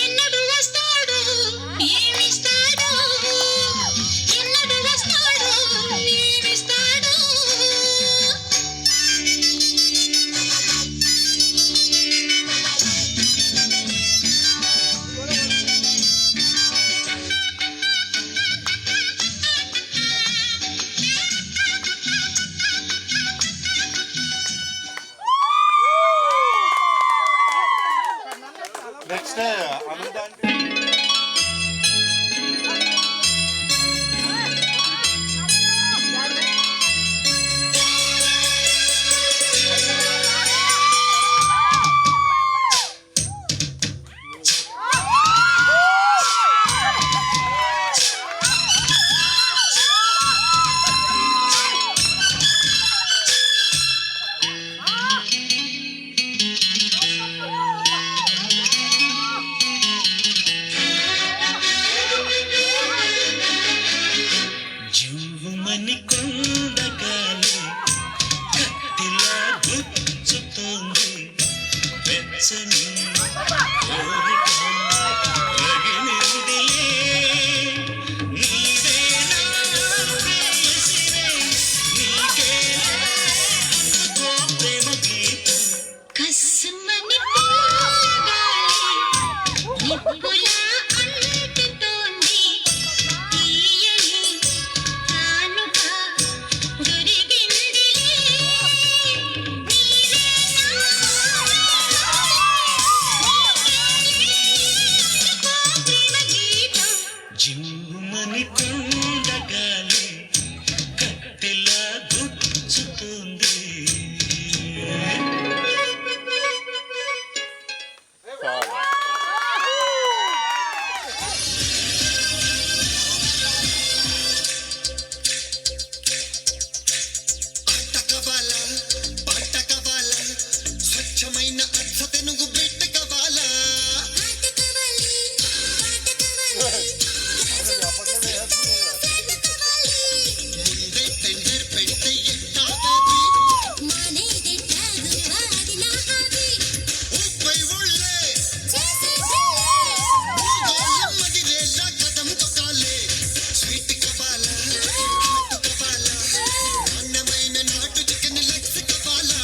ఎన్నడు వస్తాడు జువ్వుమని కొండగాలి కత్తిలా గుచ్చుతోంది వెచ్చని కోరిక రగిలిందిలే నీవే నా ప్రేయసివే నీకేలే అందుకో ప్రేమ గీతం కస్సుమని పోగాలి నిప్పులా అంటుతోంది తీయని కానుక దొరికిందిలే నీవే నా ప్రేమ గీతం జువ్వుమని కొండగాలి కత్తిలా గుచ్చుతోంది పాట కావాలా స్వచ్ఛమైన అర్థ తెనుగు బిడ్డ కావాలా ముందే టెండర్ పెడితే ఎట్టాగది ఊపై ఉళ్ళే ఊగోళ్ళ మదిరేలా కదం తొక్కాలే స్వీట్ కావాలా హాట్ కావాలా నాణ్యమైన నాటు చికెన్ లెగ్స్ కావాలా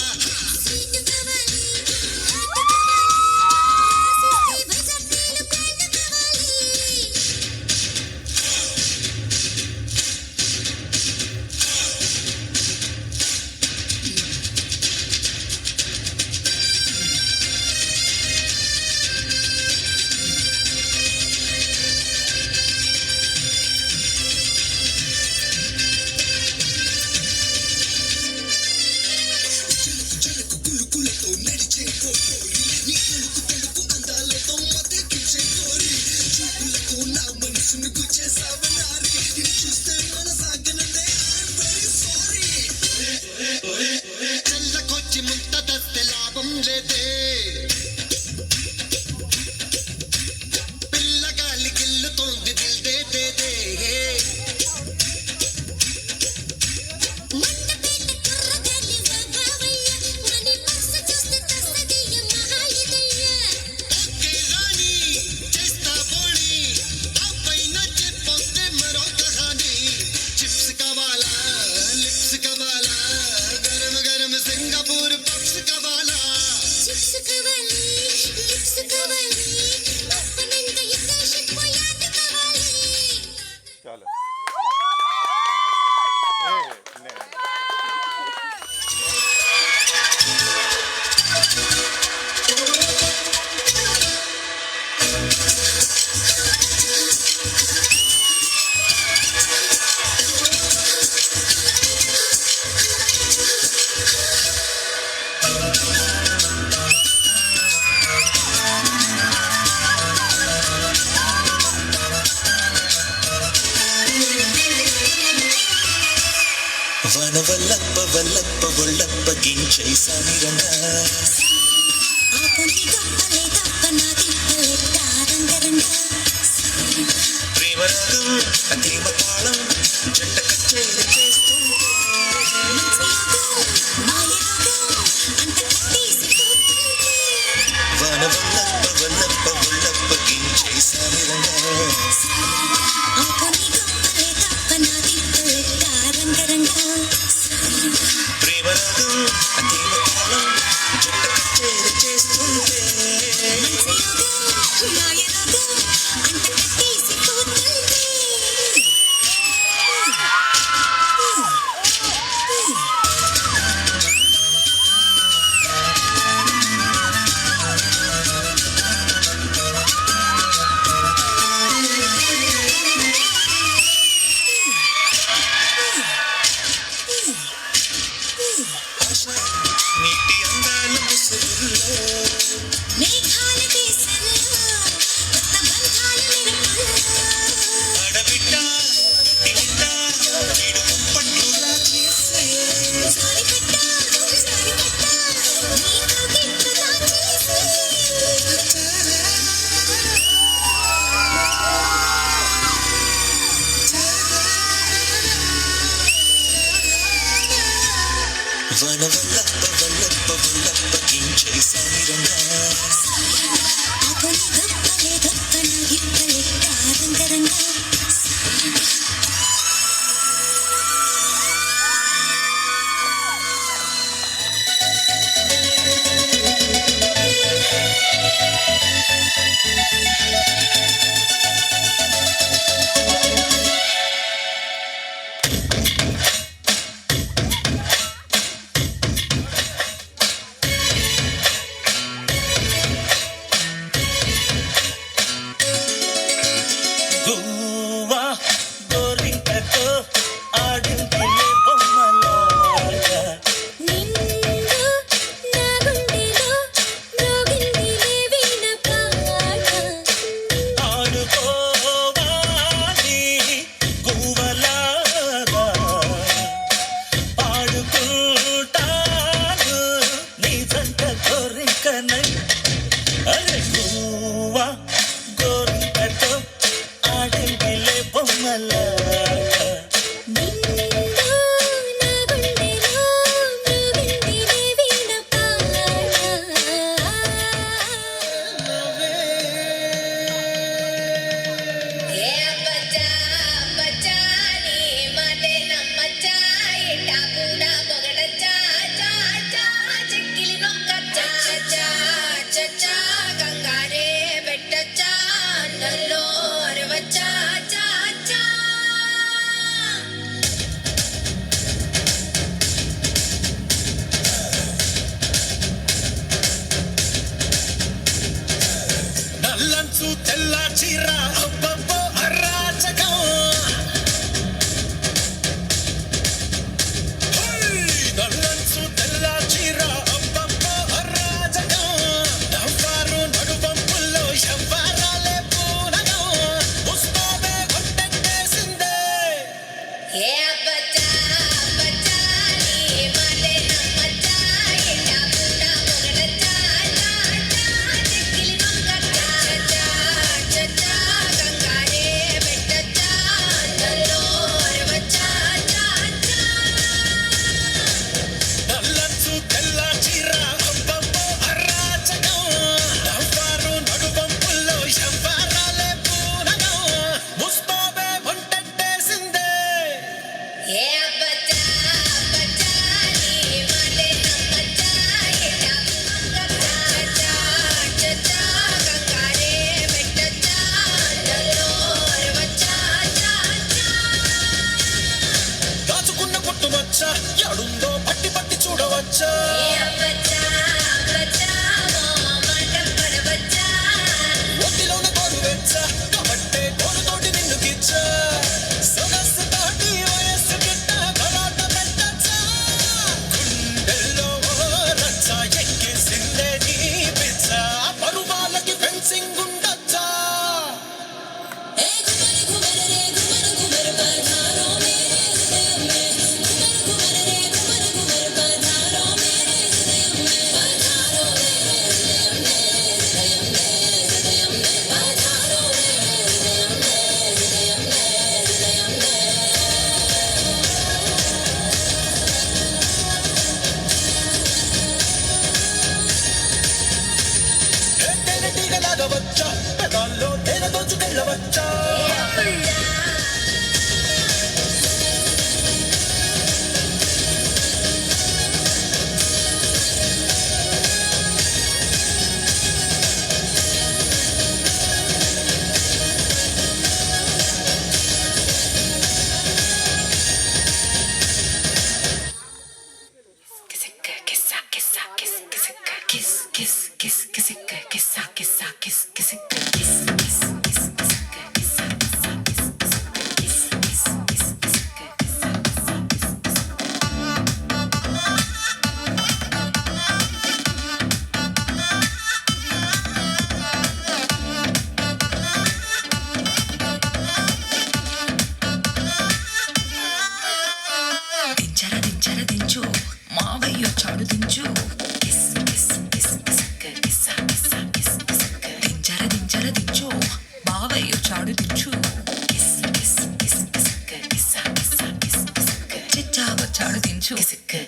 చల్లకొచ్చి ముంత దస్తే లాభం లేదే పిల్లగాలి గిల్లుతోంది దిల్ దే దే దే ఓకే రాణి చేస్తా బోణి ఆ పైన చెప్పొస్తే మరో కహాని చిప్స్ కావాలా లిప్స్ కావాలా గరం గరం సింగపూర్ పప్స్ కావాలా వనవల్లప్ప వల్లప్ప ఒళ్ళప్ప గించై సామిరంగా ప్రేమరాగం ప్రేమ తాళం జంట కచేరి చేస్తుంటే వనవల్లప్ప వల్లప్ప ఒళ్ళప్ప గించై సామిరంగా ప్రేమరాగం ప్రేమ తాళం జంట కచేరి చేస్తుంటే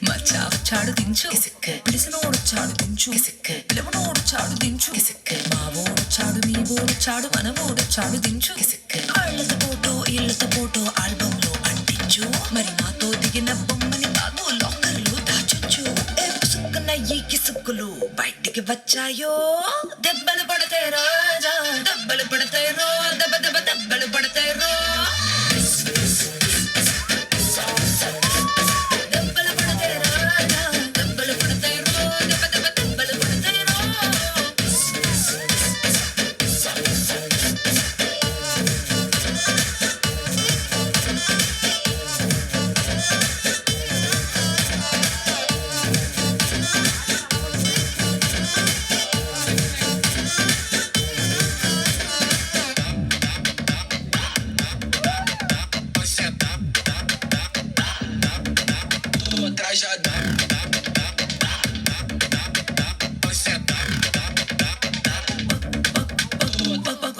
మచ్చా వచ్చాడు చాడు దించు పిలిసినోడు చాడు దించు పిలవనోడు చాడు దించు మావోడు చాడు మీ ఓడు చాడు మనవోడు చాడు దించు ఇళ్ళతో ఫోటో ఆల్బమ్ లో అంటించు మరి నాతో దిగిన బొమ్మని బాబు లాకర్లు దాచొచ్చు ఏ పుసుక్కున ఈ కిసుక్కులు బయటికి వచ్చాయో దెబ్బలు పడతాయి రాజా దెబ్బలు పడతాయి రో దెబ్బ దెబ్బ దెబ్బలు పడతాయి రో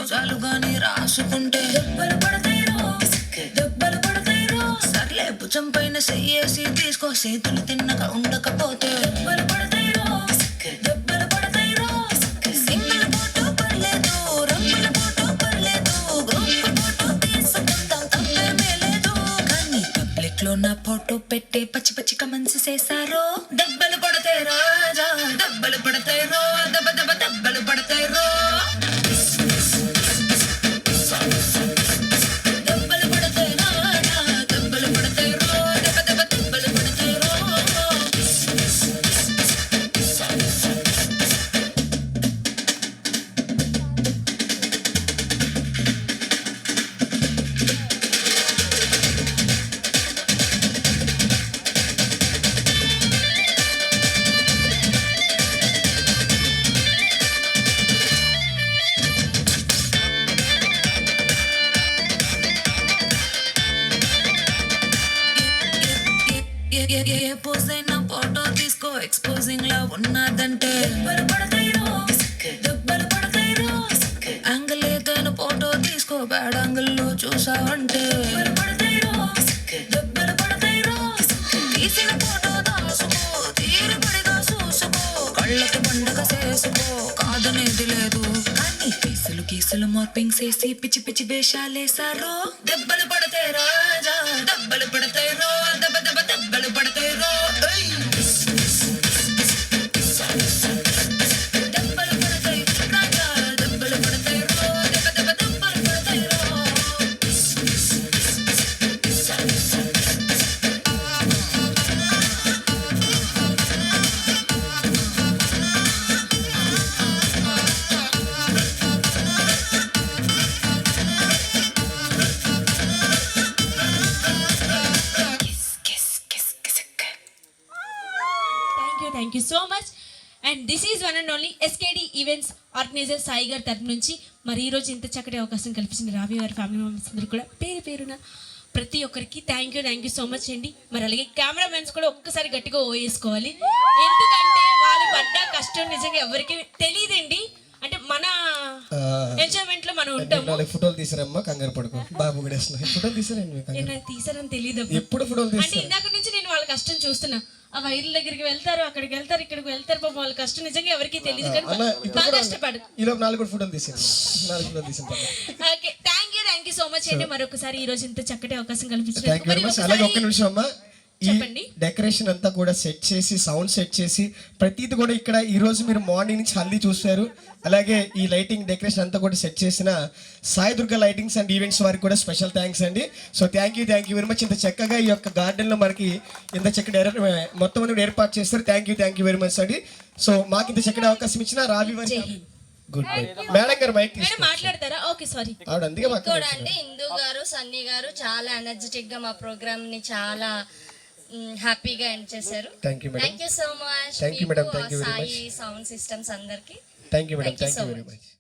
చాలుగానే రాసుకుంటే దెబ్బలు పడతాయిరో సర్లే భుజం పైన చెయ్యేసి తీసుకో చేతులు తిన్నగా ఉండకపోతే దెబ్బలు పడతాయిరో సింగిల్ ఫోటో పర్లేదు రంగుల ఫోటో పర్లేదు గ్రూప్ ఫోటో తీసుకుందాం తప్పేమీ లేదు కానీ పబ్లిక్ లో నా ఫోటో పెట్టి పచ్చి పచ్చి కమెంట్స్ చేశారో దెబ్బలు పడతాయి రాజా దెబ్బలు పడతాయిరో దెబ్బ దెబ్బ దెబ్బలు పడతాయిరో ఏ పోజ్ అయినా ఫోటో తీసుకో ఎక్స్పోజింగ్ లా ఉన్నదంటే దెబ్బలు పడతాయిరో యాంగిల్ ఏదైనా ఫోటో తీసుకో బ్యాడ్ యాంగిల్ లో చూసావంటే దెబ్బలు పడతాయిరో తీసిన ఫోటో దాసుకో తీరుబడిగా చూసుకో కళ్ళకి పండగ చేసుకో కాదనేది లేదు కానీ కేసులు మార్పింగ్ చేసి పిచ్చి పిచ్చి వేషాలేసారో దెబ్బలు పడతాయి రాజా దెబ్బలు పడతాయిరో దెబ్బ దెబ్బ దెబ్బలు పడతాయిరో దెబ్బలు పడతాయి రాజా దెబ్బలు పడతాయిరో దెబ్బ దెబ్బ దెబ్బలు పడతాయిరో thank you so much and this is one and only SKD events organiser Sai గారి తరపు నుంచి మరి ఈరోజు ఇంత చక్కటి అవకాశం కల్పించిన రావి వారి ఫ్యామిలీ మెంబర్స్ అందరూ కూడా పేరున ప్రతి ఒక్కరికి థ్యాంక్ యూ సో మచ్ అండి. మరి అలాగే కెమెరామెన్స్ కూడా ఒక్కసారి గట్టిగా వేసుకోవాలి, ఎందుకంటే వాళ్ళు పడ్డ కష్టం నిజంగా ఎవరికి తెలియదండి. అంటే మన ఎంజాయ్మెంట్ లో మనం ఉంటాము. ఫోటోలు తీసారమ్మా, కంగారు పడుకో. బాబు కూడా ఫోటోలు తీసారని తెలియదు. ఎప్పుడు ఫోటోలు అంటే ఇందాక నుంచి నేను వాళ్ళ కష్టం చూస్తున్నా. ఆ వైర్ల దగ్గరికి వెళ్తారు, అక్కడికి వెళ్తారు, ఇక్కడికి వెళ్తారు. పాపం వాళ్ళ కష్టం నిజంగా ఎవరికి తెలియదు, కానీ బాగా కష్టపడు. ఇలా 4 ఫోటోలు తీసాను. Okay, thank you so much అండి. మరొకసారి ఈ రోజు ఇంత చక్కటి అవకాశం కల్పించినందుకు. అలాగే ఒక్క నిమిషం అమ్మా, ఈ చెప్పండి. డెకరేషన్ అంతా కూడా సెట్ చేసి, సౌండ్ సెట్ చేసి, ప్రతిది కూడా ఇక్కడ ఈ రోజు మీరు మార్నింగ్ నుంచి హల్దీ చూస్తారు. అలాగే ఈ లైటింగ్ డెకరేషన్ అంతా కూడా సెట్ చేసిన Sai Durga lightings and events వారికి కూడా స్పెషల్ థ్యాంక్స్ అండి. So thank you very much. ఇంత చక్కగా ఈ యొక్క గార్డెన్ లో మనకి ఇంత చక్కటి మొత్తం కూడా ఏర్పాటు చేస్తారు. థ్యాంక్ యూ వెరీ మచ్ అండి. సో మాకు ఇంత చక్కటి అవకాశం ఇచ్చిన రావి వారి గుడ్ నైట్. మేడం గారు మైక్ మాట్లాడతారా? Okay, sorry. కూడా అండి ఇందు గారు, సన్నీ గారు చాలా ఎనర్జెటిక్ గా మా ప్రోగ్రామ్ ని చాలా హ్యాపీగా ఎండ్ చేశారు. Thank you so much. Sai sound systems అందరికి థ్యాంక్ యూ వెరీ మచ్.